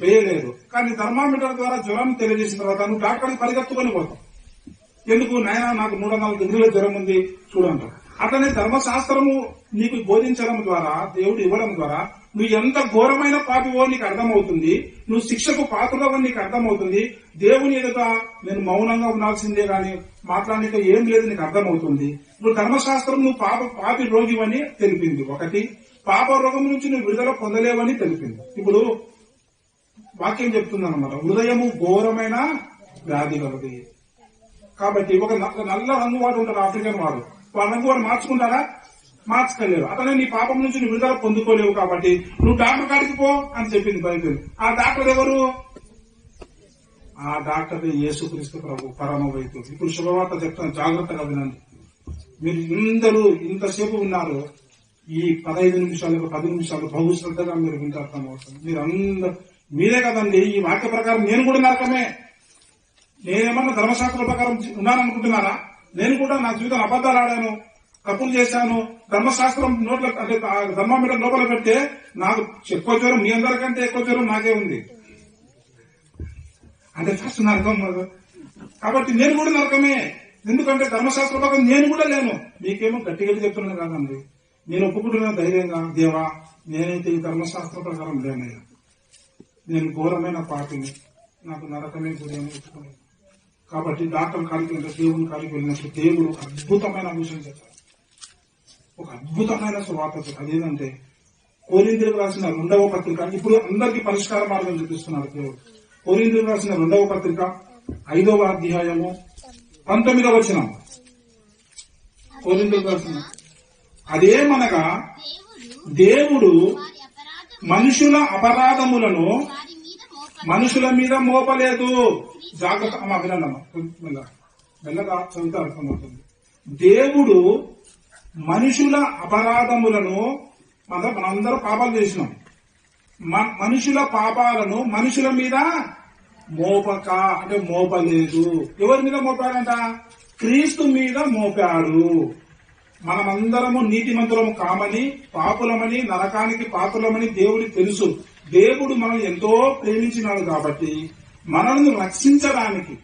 వేయలేదు. కానీ థర్మామీటర్ ద్వారా జ్వరం తెలియజేసిన తర్వాత నువ్వు డాక్టర్కి పరిగెత్తుకొని పోతావు. ఎందుకు? నాయనా నాకు 304 డిగ్రీల జ్వరం ఉంది చూడంటావు. అట్లనే ధర్మశాస్త్రము నీకు బోధించడం ద్వారా, దేవుడు ఇవ్వడం ద్వారా నువ్వు ఎంత ఘోరమైన పాపివో నీకు అర్థమవుతుంది. నువ్వు శిక్షకు పాత్రుడవని నీకు అర్థమవుతుంది. దేవుని ఎదుట నేను మౌనంగా ఉండాల్సిందే గాని మాట్లాడడానికి ఏం లేదు నీకు అర్థమవుతుంది. ఇప్పుడు ధర్మశాస్త్రం నువ్వు పాపి రోగివని తెలిపింది. ఒకటి, పాప రోగం నుంచి నువ్వు విడుదల పొందలేవని తెలిపింది. ఇప్పుడు వాక్యం చెప్తుందన్నమాట, హృదయము ఘోరమైన వ్యాధి కలది. కాబట్టి ఒక నల్ల రంగు వాడు ఉంటాడు, ఆఫ్రికన్ వాడు, వాడు రంగు వాడు మార్చుకుంటారా? మార్చుకోలేవు. అతనే నీ పాపం నుంచి నువ్వు విడుదల పొందుకోలేవు. కాబట్టి నువ్వు డాక్టర్ కాడికి పో అని చెప్పింది బైబిల్. ఆ డాక్టర్ ఎవరు? ఆ డాక్టర్ యేసుక్రీస్తు ప్రభు, పరమ వైద్యుడు. ఇప్పుడు శుభవార్త చెప్తాను, జాగ్రత్తగా వినండి. మీరు అందరూ ఇంతసేపు ఉన్నారు, ఈ 15 నిమిషాలు 10 నిమిషాలు బహు శ్రద్ధగా మీరు వింటే అర్థమవుతుంది. మీరే కదండి ఈ వాక్య ప్రకారం నేను కూడా నరకమే. నేనేమన్నా ధర్మశాస్త్రం ప్రకారం ఉన్నాననుకుంటున్నారా? నేను కూడా నా జీవితం అబద్దాలు ఆడాను, తప్పులు చేశాను. ధర్మశాస్త్రం నోట్ల అంటే ధర్మమీటర్ లోపల పెడితే నాకు ఎక్కువ జ్వరం, మీ అందరికంటే ఎక్కువ జ్వరం నాకే ఉంది అంటే ఫస్ట్ నరకం. కాబట్టి నేను కూడా నరకమే. ఎందుకంటే ధర్మశాస్త్ర ప్రకారం నేను కూడా లేను. మీకేమో గట్టిగా చెప్తున్నాను కాదండి, నేను ఒప్పుకుంటున్నా ధైర్యంగా, దేవా నేనైతే ఈ ధర్మశాస్త్ర ప్రకారం లేనయ్యా, నేను ఘోరమైన పాపిని, నాకు నరకమే గురని ఒప్పుకున్నాను. కాబట్టి డాక్టర్ కాడికి వెళ్తే, దేవుని కాడికి వెళ్ళినప్పుడు దేవుడు అద్భుతమైన విషయం చెప్పారు, ఒక అద్భుతమైన సువార్త చెప్పారు. అదేంటంటే కొరింథీయులకు రాసిన 2వ పత్రిక. ఇప్పుడు అందరికీ పరిష్కార మార్గం చూపిస్తున్నారు దేవుడు. కొరింథీయులకు రాసిన 2వ పత్రిక 5వ అధ్యాయము 19వ వచనం. కొరింథీయులకు రాసిన అదేమనగా దేవుడు మనుషుల అపరాధములను మనుషుల మీద మోపలేదు. జాగ్రత్త అమ్మా, వినండమ్మా, మెల్లగా చదివితే అర్థమవుతుంది. దేవుడు మనుషుల అపరాధములను, మనందరూ పాపాలు చేసినాం, మనుషుల పాపాలను మనుషుల మీద మోపక అంటే మోపలేదు. ఎవరి మీద మోపాడంట? క్రీస్తు మీద మోపాడు. మనమందరము నీతిమంతులము కామని, పాపులమని, నరకానికి పాపులమని దేవుడికి తెలుసు. దేవుడు మనల్ని ఎంతో ప్రేమించినాడు కాబట్టి మనల్ని రక్షించడానికి,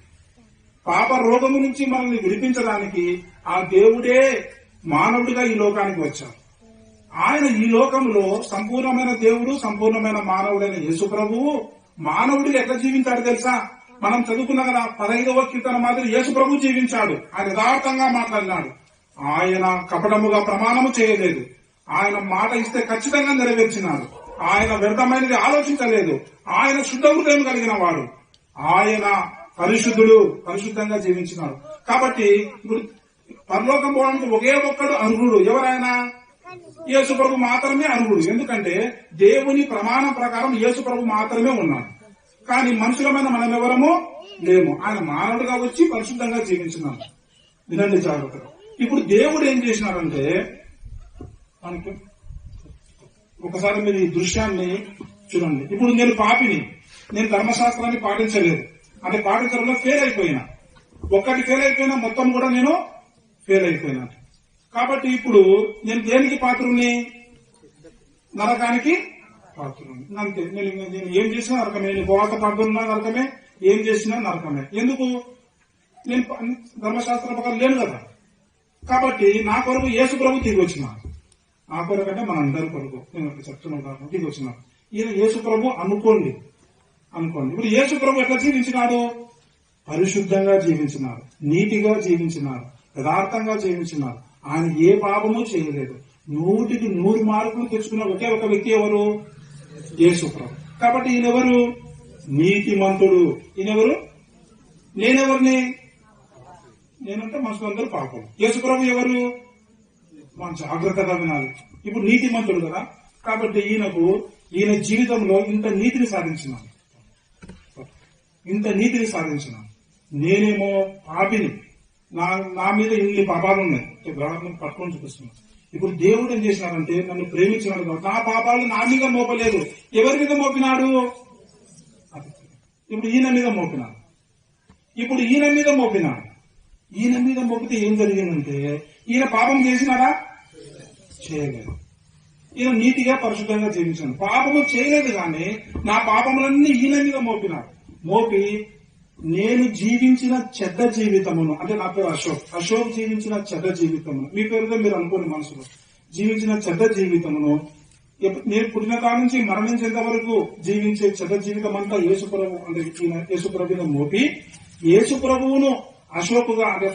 పాప రోగము నుంచి మనల్ని విడిపించడానికి ఆ దేవుడే మానవుడిగా ఈ లోకానికి వచ్చాడు. ఆయన ఈ లోకంలో సంపూర్ణమైన దేవుడు, సంపూర్ణమైన మానవుడైన యేసు ప్రభువు మానవుడిగా ఎట్లా జీవించాడు తెలుసా? మనం చదువుకున్న కదా 15వ కీర్తన మాదిరి యేసు ప్రభు జీవించాడు. ఆయన యథార్థంగా మాట్లాడినాడు. ఆయన కపటముగా ప్రమాణము చేయలేదు. ఆయన మాట ఇస్తే ఖచ్చితంగా నెరవేర్చినాడు. ఆయన వ్యర్థమైనది ఆలోచించలేదు. ఆయన శుద్ధ హృదయం కలిగిన వాడు. ఆయన పరిశుద్ధుడు, పరిశుద్ధంగా జీవించినాడు. కాబట్టి ఇప్పుడు పరలోకం పోవడానికి ఒకే ఒక్కడు అర్హుడు. ఎవరైనా యేసు ప్రభు మాత్రమే అర్హుడు. ఎందుకంటే దేవుని ప్రమాణం ప్రకారం యేసు ప్రభు మాత్రమే ఉన్నాడు. కానీ మనుషులమైన మనం ఎవరమో లేము. ఆయన మానవుడిగా వచ్చి పరిశుద్ధంగా జీవించినాడు. వినండి జాగ్రత్తగా. ఇప్పుడు దేవుడు ఏం చేసినాడంటే, మనకి ఒకసారి మీరు ఈ దృశ్యాన్ని చూడండి. ఇప్పుడు నేను పాపిని, నేను ధర్మశాస్త్రాన్ని పాటించలేదు, అంటే పాటించడంలో ఫెయిల్ అయిపోయినా. ఒక్కటి ఫెయిల్ అయిపోయినా మొత్తం కూడా నేను ఫెయిల్ అయిపోయినా. కాబట్టి ఇప్పుడు నేను దేనికి పాత్రుని? నరకానికి పాత్రుని. అంతే. నేను ఏం చేసినా నరకమే. నేను ఉపవాస పాత్రున్నా నరకమే, ఏం చేసినా నరకమే. ఎందుకు? నేను ధర్మశాస్త్ర ప్రకారం లేను కదా. కాబట్టి నా కొరకు యేసు ప్రభు దిగి వచ్చినాడు. నా కొరకు అంటే మన అందరి కొరకు నేను చెప్తున్నాను, దిగి వచ్చినాడు. ఈయన యేసు ప్రభు అనుకోండి. ఇప్పుడు యేసు ప్రభు ఎట్లా జీవించినాడు? పరిశుద్ధంగా జీవించినాడు, నీతిగా జీవించినాడు, యథార్థంగా జీవించినాడు. ఆయన ఏ పాపము చేయలేదు. 100కి 100 మార్కులు తెచ్చుకున్న ఒకే ఒక వ్యక్తి ఎవరు? యేసు ప్రభు. కాబట్టి ఈయనెవరు? నీతిమంతుడు. ఈయనెవరు? నేనెవరిని? నేనంటే మనుషులందరూ పాపం. యేసు ప్రభు ఎవరు? మనం జాగ్రత్తగా వినాలి. ఇప్పుడు నీతిమంతుడు కదా. కాబట్టి ఈయన జీవితంలో ఇంత నీతిని సాధించినాను. నేనేమో పాపిని, నా మీద ఇన్ని పాపాలు ఉన్నాయి. పట్టుకొని చూపిస్తున్నాను. ఇప్పుడు దేవుడు ఏం చేసినాడంటే నన్ను ప్రేమించినాడు కాబట్టి నా పాపాలు నా మీద మోపలేదు. ఎవరి మీద మోపినాడు? ఇప్పుడు ఈయన మీద మోపినాడు. ఈయన మీద మోపితే ఏం జరిగిందంటే, ఈయన పాపం చేసినాడా? చేయలేదు. ఈయన నీతిగా పరిశుద్ధంగా జీవించాడు. పాపము చేయలేదు కానీ నా పాపములన్నీ ఈయన మీద మోపినాడు. మోపి నేను జీవించిన చెడ్డ జీవితమును, అంటే నా పేరు అశోక్ జీవించిన చెడ్డ జీవితమును, మీ పేరుతో మీరు అనుకోని మనసులో జీవించిన చెడ్డ జీవితమును, నేను పుట్టిన కాడ నుంచి మరణించేంత వరకు జీవించే చెడ్డ జీవితం అంతా యేసుప్రభు అంటే యేసుప్రభును మోపి యేసుప్రభువును అశోకుగా అంటే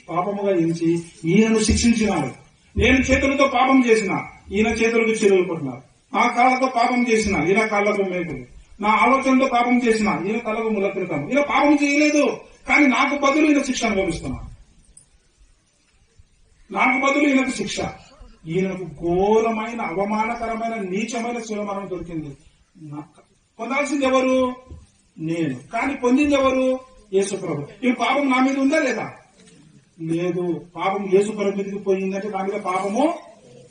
పాపముగా ఎంచి ఈయనను శిక్షించినాడు. నేను చేతులతో పాపం చేసిన ఈయన చేతులకు చెరువులు పట్టినారు. నా కాళ్ళతో పాపం చేసిన ఈయన కాళ్లకు మేకులు. నా ఆలోచనతో పాపం చేసిన ఈయన తలకు ములక్రితం. ఈయన పాపం చేయలేదు కానీ నాకు బదులు ఈయన శిక్ష అనుభవిస్తున్నాను. ఈయనకు శిక్ష. ఈయనకు ఘోరమైన అవమానకరమైన నీచమైన శివమరణం దొరికింది. పొందాల్సింది ఎవరు? నేను. కానీ పొందింది ఎవరు? యేసు ప్రభు. ఈ పాపం నా మీద ఉందా లేదా? లేదు. పాపం యేసు ప్రభు మీదకి పోయిందంటే నా మీద పాపము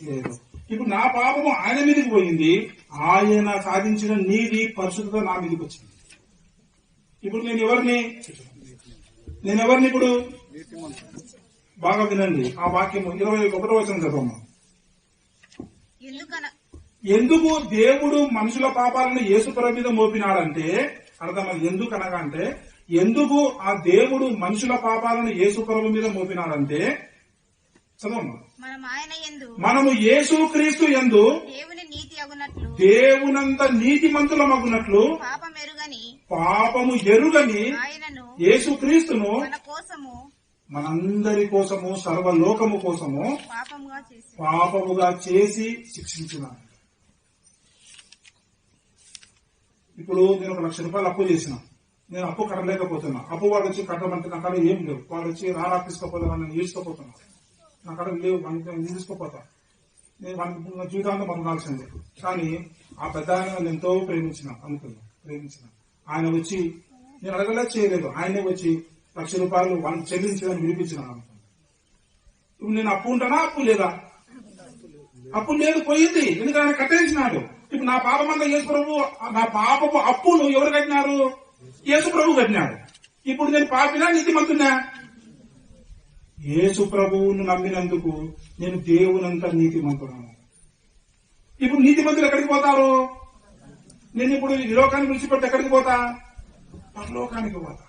లేదు. ఇప్పుడు నా పాపము ఆయన మీదకి పోయింది. ఆయన సాధించిన నీతి పరిశుద్ధత నా మీదకి వచ్చింది. ఇప్పుడు నేను ఎవరిని? ఇప్పుడు బాగా వినండి. ఆ వాక్యము 21వ వచనం చదవమ్మా. ఎందుకు దేవుడు మనుషుల పాపాలను యేసు ప్రభు మీద మోపినాడంటే అర్థమైంది. ఎందుకనగా అంటే ఎందుకు ఆ దేవుడు మనుషుల పాపాలను యేసు ప్రభు మీద మోపినాడంటే చదవమ్మా. మనము యేసు క్రీస్తు యందు దేవునంత నీతిమంతులమగునట్లు పాపము ఎరుగని యేసు క్రీస్తును మనందరి కోసము సర్వలోకము కోసము పాపముగా చేసి శిక్షించినాడు. ఇప్పుడు నేను 1 లక్ష రూపాయలు అప్పు చేసిన, నేను అప్పు కట్టలేకపోతున్నా. అప్పు వాడు వచ్చి కట్టమంటే నా కాడ ఏం లేవు. వాడు వచ్చి రారా తీసుకోపోతా, నేను తీసుకోపోతున్నా. నా కాడ లేవు, నేను తీసుకోపోతా. నేను నా జీవితాంతం బతకాల్సిందే. కానీ ఆ పెద్ద ఆయన నన్ను ఎంతో ప్రేమించిన. ఆయన వచ్చి నేను అడగలే చేయలేదు. ఆయనే వచ్చి 1 లక్ష రూపాయలు వాళ్ళకి చెల్లించదని వినిపించిన. ఇప్పుడు నేను అప్పు ఉంటానా? అప్పు లేదా? అప్పు లేదు, పోయింది. ఎందుకంటే ఆయన కట్టేసినాడు. ఇప్పుడు నా పాపం అంతా యేసు ప్రభు, నా పాపపు అప్పును ఎవరు కట్టినారు? యేసు ప్రభు కట్టినాడు. ఇప్పుడు నేను పాపినా నీతిమంతున్నా? యేసు ప్రభువును నమ్మినందుకు నేను దేవునంత నీతిమంతుడను. ఇప్పుడు నీతిమంతులు ఎక్కడికి పోతారు? నేను ఇప్పుడు ఈ లోకాన్ని విడిచిపెట్టి ఎక్కడికి పోతా? పరలోకానికి పోతా.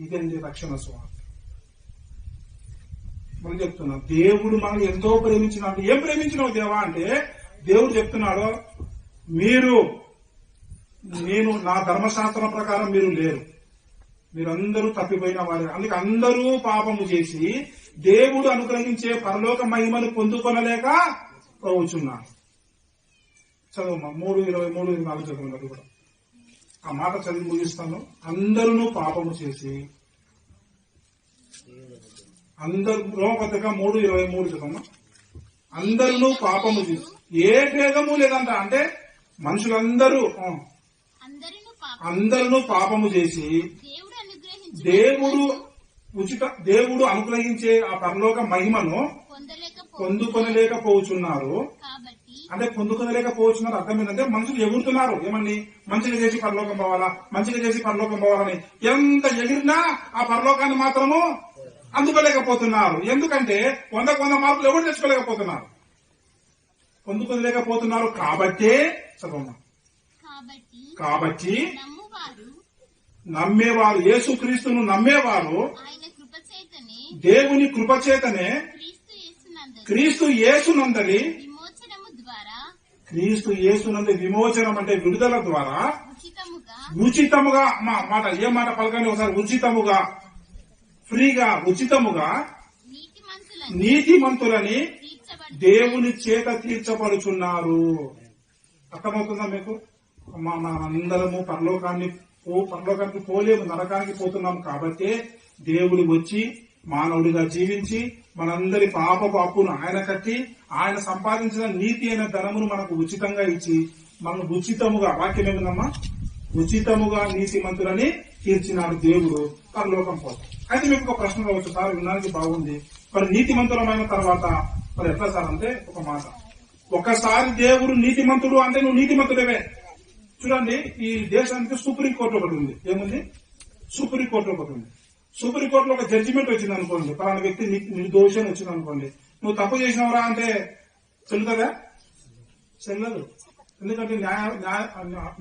ఇదండి రక్షణ స్వార్థ. మనం చెప్తున్నా, దేవుడు మనం ఎంతో ప్రేమించినాడు. ఏం ప్రేమించినావు దేవా అంటే, దేవుడు చెప్తున్నాడు, నేను నా ధర్మశాస్త్రం ప్రకారం మీరు లేరు, మీరందరూ తప్పిపోయిన వారు. అందుకే అందరూ పాపము చేసి దేవుడు అనుగ్రహించే పరలోక మహిమను పొందుకొనలేక పోవచ్చున్నారు. చదువు 3:23-24 చదువున్నారు కూడా. ఆ మాట చదివి ముగిస్తాను. అందరూ పాపము చేసి, రోమపత్రిక 3:23 చదవమ్మా. అందరూ పాపము చేసి, ఏ భేదము లేదంట. అంటే మనుషులందరూ అందరూ పాపము చేసి దేవుడు అనుగ్రహించే ఆ పరలోక మహిమను పొందుకొనలేకపోతున్నారు. అంటే పొందుకొనలేకపోతున్నారు అర్థం ఏంటంటే, మనుషులు ఎగురుతున్నారు. ఏమని? మంచిగా చేసి పరలోకం పోవాలా, మంచిగా చేసి పరలోకం పోవాలని. ఎంత ఎగిరినా ఆ పరలోకాన్ని మాత్రము అందుకోలేకపోతున్నారు. ఎందుకంటే 100 మార్కులు ఎవరు తెచ్చుకోలేకపోతున్నారు, పొందుకోలేకపోతున్నారు. కాబట్టి నమ్మేవారు, యేసుక్రీస్తును నమ్మేవారు దేవుని కృపచేతనే క్రీస్తు యేసునందలి విమోచనం అంటే విడుదల ద్వారా ఉచితముగా, మాట ఏ మాట పలకండి ఒకసారి, ఉచితముగా, ఫ్రీగా, ఉచితముగా నీతిమంతులని దేవుని చేత తీర్చబడుచున్నారు. అర్థమవుతుందా మీకు? మనందరము పరలోకానికి పోలేము, నరకానికి పోతున్నాం. కాబట్టి దేవుడు వచ్చి మానవుడిగా జీవించి మనందరి పాపపు అప్పును ఆయన కట్టి, ఆయన సంపాదించిన నీతి అయిన ధనమును మనకు ఉచితంగా ఇచ్చి, మనం ఉచితముగా, వాక్యం ఏమిందమ్మా, ఉచితముగా నీతిమంతులని తీర్చినాడు దేవుడు. పరలోకం పోతాం. అయితే మీకు ఒక ప్రశ్న రావచ్చు, సార్ వినడానికి బాగుంది, మరి నీతిమంతులమైన తర్వాత మరి ఎట్లా సార్ అంటే, ఒక మాట, ఒకసారి దేవుడు నీతిమంతుడు అంటే నువ్వు నీతిమంతుడవే. చూడండి, ఈ దేశానికి సుప్రీంకోర్టు ఒకటి ఉంది. ఏముంది? సుప్రీంకోర్టు ఒకటి ఉంది. సుప్రీంకోర్టులో ఒక జడ్జిమెంట్ వచ్చింది అనుకోండి, పలానా వ్యక్తి నిర్దోషి అని వచ్చింది అనుకోండి, నువ్వు తప్పు చేసినవరా అంటే చెల్లుతుందా? చెల్లదు. ఎందుకంటే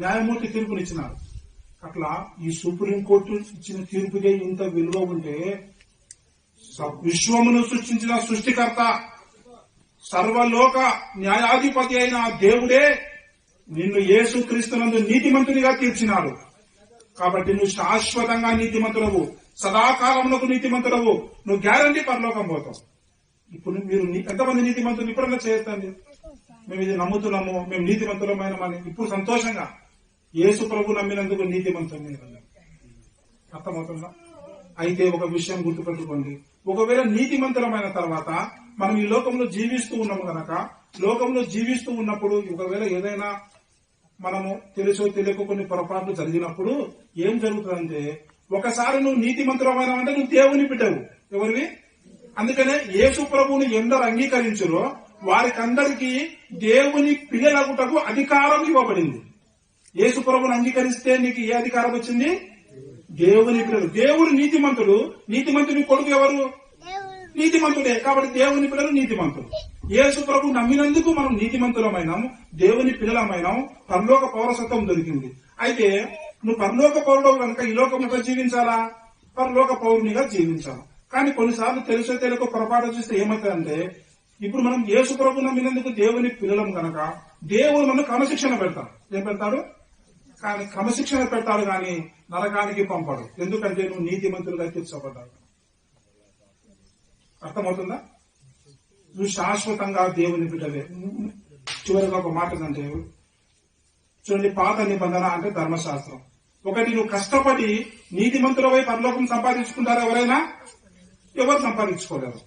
న్యాయమూర్తి తీర్పునిచ్చినారు. అట్లా ఈ సుప్రీంకోర్టు ఇచ్చిన తీర్పుకే ఇంత విలువ ఉంటే, విశ్వమును సృష్టించిన సృష్టికర్త, సర్వలోక న్యాయాధిపతి అయిన దేవుడే నిన్ను యేసుక్రీస్తునందు నీతిమంతునిగా తీర్చినాడు. కాబట్టి నువ్వు శాశ్వతంగా నీతిమంతులవు, సదాకాలమునకు నీతిమంతులవు, నువ్వు గ్యారంటీ పరలోకం పోతావు. ఇప్పుడు మీరు ఎంతమంది నీతిమంతులు ఇప్పుడన్నా చేస్తండి, మేము ఇది నమ్ముతున్నాము, మేము నీతిమంతులమైనమని ఇప్పుడు సంతోషంగా యేసు ప్రభు నమ్మినందుకు నీతిమంతుని. అర్థమవుతుందా? అయితే ఒక విషయం గుర్తుపెట్టుకోండి, ఒకవేళ నీతిమంతులమైన తర్వాత మనం ఈ లోకంలో జీవిస్తూ ఉన్నాము గనక, లోకంలో జీవిస్తూ ఉన్నప్పుడు ఒకవేళ ఏదైనా మనము తెలుసో తెలియక కొన్ని పొరపాట్లు జరిగినప్పుడు ఏం జరుగుతుందంటే, ఒకసారి నువ్వు నీతిమంతులమైన అంటే నువ్వు దేవుని బిడ్డవు. ఎవరివి? అందుకనే యేసు ప్రభువుని ఎందరు అంగీకరించురో వారికందరికీ దేవుని పిల్లలగుటకు అధికారం ఇవ్వబడింది. యేసు ప్రభువుని అంగీకరిస్తే నీకు ఏ అధికారం వచ్చింది? దేవుని పిల్లలు. దేవుడు నీతిమంతుడు, నీతిమంతుని కొడుకు ఎవరు? నీతిమంతుడే. కాబట్టి దేవుని పిల్లలు నీతిమంతులు. యేసు ప్రభు నమ్మినందుకు మనం నీతిమంతులమైనాము, దేవుని పిల్లలమైనాం, పరలోక పౌరసత్వం దొరికింది. అయితే నువ్వు పరలోక పౌరుడు కనుక ఈ లోకంలో జీవించాలా? పరలోక పౌరునిగా జీవించాలి. కానీ కొన్నిసార్లు తెలుసో తెలియక పొరపాటు చూస్తే ఏమవుతుందంటే, ఇప్పుడు మనం యేసు ప్రభు నమ్మినందుకు దేవుని పిల్లలం కనుక దేవుడు మనం క్రమశిక్షణ పెడతాడు. ఏం పెడతాడు? కానీ క్రమశిక్షణ పెడతాడు కానీ నరకానికి పంపాడు. ఎందుకంటే నువ్వు నీతిమంతులుగా తీర్చబడ్డాడు. అర్థమవుతుందా? నువ్వు శాశ్వతంగా దేవుని బిడ్డవే. చివరిగా ఒక మాట అంటే, చూడండి, పాత నిబంధన అంటే ధర్మశాస్త్రం. ఒకటి, నువ్వు కష్టపడి నీతిమంతులపై పరలోకం సంపాదించుకుంటారా ఎవరైనా? ఎవరు సంపాదించుకోలేరు.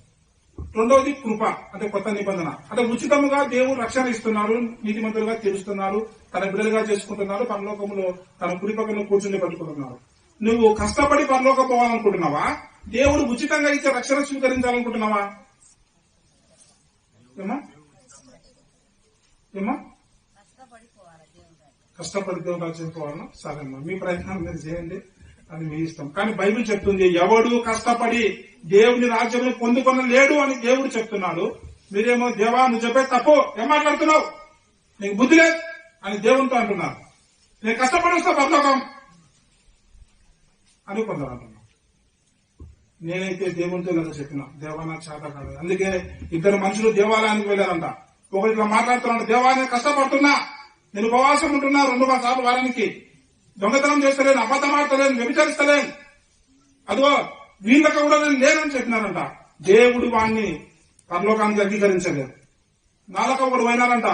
రెండవది కృప అంటే కొత్త నిబంధన, అంటే ఉచితముగా దేవుడు రక్షణ ఇస్తున్నారు, నీతిమంతులుగా తీరుస్తున్నారు, తన బిడ్డలుగా చేసుకుంటున్నారు, పరలోకంలో తన కుడిపక్కన కూర్చుని పట్టుకుంటున్నారు. నువ్వు కష్టపడి పరలోకం పోవాలనుకుంటున్నావా? దేవుడు ఉచితంగా ఇచ్చే రక్షణ స్వీకరించాలనుకుంటున్నావా? ఏమా కష్టపడి దేవుడు రక్షించుకోవాలన్నా? సరే అమ్మా, మీ ప్రయత్నం మీరు చేయండి. అది మీ ఇష్టం. కానీ బైబిల్ చెప్తుంది ఎవడు కష్టపడి దేవుని రాజ్యం పొందుకొనలేడు అని దేవుడు చెప్తున్నాడు. మీరేమో దేవా నువ్వు చెప్పే తప్పు, ఏం మాట్లాడుతున్నావు, నీకు బుద్ధి లేదు అని దేవునితో అంటున్నారు. నేను కష్టపడి వస్తా పరలోకం అని కొందరు అంటున్నారు. నేనైతే దేవునితో ఇలా చెప్పిన, దేవా నాకు చేత కాదు. అందుకే ఇద్దరు మనుషులు దేవాలయానికి వెళ్ళారంట. ఒకటి ఇట్లా మాట్లాడుతున్నాడు, దేవా నేను కష్టపడుతున్నా, నేను ఉపవాసం ఉంటున్నా 2 సార్లు వారానికి, దొంగతనం చేస్తలేను, అబద్ధం ఆడతలేను, వ్యభిచరిస్తలేను, అదిగో వీళ్ళకి కూడా నేను లేనని చెప్పినారంట. దేవుడు వాణ్ణి పరలోకానికి అంగీకరించలేదు. నాలుక ఒకడు పోయినారంట.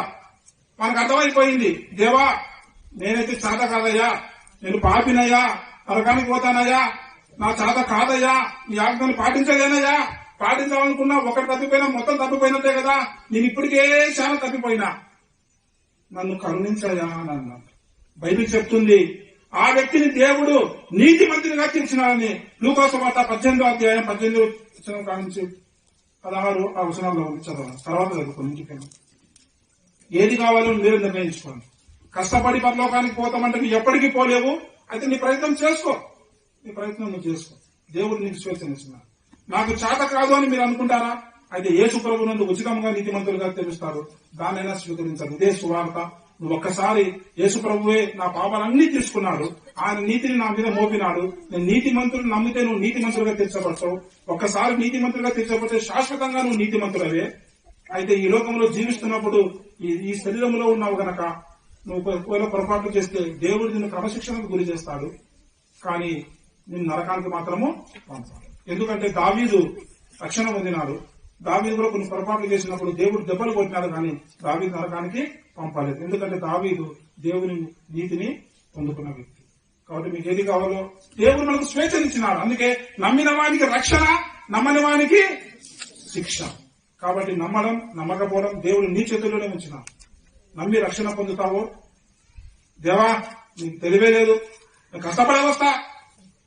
మనకు అర్థమైపోయింది, దేవా నేనైతే చేత కాదయ్యా, నేను పాపినయ్యా, నరకానికి పోతానయ్యా, నా చేత కాదయ్యా, నీ ఆజ్ఞను పాటించలేనయ్యా, పాటించాలనుకున్నా ఒకటి తప్పిపోయినా మొత్తం తప్పిపోయినట్టే కదా, నేను ఇప్పటికే చాలా తప్పిపోయినా, నన్ను కరుణించయ్యా అని అన్నాడు. బైబిల్ చెప్తుంది ఆ వ్యక్తిని దేవుడు నీతి మంత్రిగా తీర్చినాడని. లూకాసు వార్త 18వ అధ్యాయం 18వ వచనం కానించి 16 ఆ వచనాల్లో ఉంది, చదవండి. తర్వాత చదువుకోండి ఇంటికైనా. ఏది కావాలో మీరు నిర్ణయించుకోండి. కష్టపడి పరలోకానికి పోతామంటే నువ్వు ఎప్పటికీ పోలేవు. అయితే నీ ప్రయత్నం చేసుకో, నీ ప్రయత్నం నువ్వు చేసుకో. దేవుడు నీకు స్వేచ్ఛనిస్తున్నాడు. నాకు చేత కాదు అని మీరు అనుకుంటారా? అయితే యేసు ప్రభు నందు ఉచితంగా నీతిమంతులుగా తెలుస్తారు, దానైనా స్వీకరించాలి. ఇదే సువార్త. నువ్వు ఒక్కసారి యేసు ప్రభువే నా పాపాలన్నీ తీసుకున్నాడు, ఆయన నీతిని నా మీద మోపినాడు, నేను నీతిమంతులు నమ్మితే నువ్వు నీతిమంతులుగా తీర్చబడతావు. ఒక్కసారి నీతిమంతులుగా తీర్చబడితే శాశ్వతంగా నువ్వు నీతిమంతులవే. అయితే ఈ లోకంలో జీవిస్తున్నప్పుడు ఈ శరీరంలో ఉన్నావు గనక నువ్వు ఒకవేళ పొరపాటు చేస్తే దేవుడు నిన్ను క్రమశిక్షణకు గురి చేస్తాడు, కానీ నిన్ను నరకానికి మాత్రము పంపాలి. ఎందుకంటే దావీదు రక్షణ పొందినాడు. దావీదు కూడా కొన్ని పొరపాట్లు చేసినప్పుడు దేవుడు దెబ్బలు కొట్టినాడు, కానీ దావీదు నరకానికి పంపలేదు. ఎందుకంటే దావీదు దేవుని నీతిని పొందుకున్న వ్యక్తి. కాబట్టి మీకు ఏది కావాలో దేవుడు మనకు స్వేచ్ఛనిచ్చినాడు. అందుకే నమ్మిన వానికి రక్షణ, నమ్మని వానికి శిక్ష. కాబట్టి నమ్మడం నమ్మకపోవడం దేవుడు నీ చేతుల్లోనే ఉంచినాడు. నమ్మి రక్షణ పొందుతావో, దేవా నీకు తెలివే లేదు, నేను కష్టపడే వస్తా,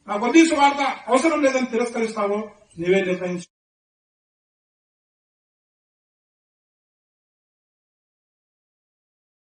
నాకు కొద్ది సువార్త అవసరం లేదని తిరస్కరిస్తావో, నీవే నిర్ణయించు.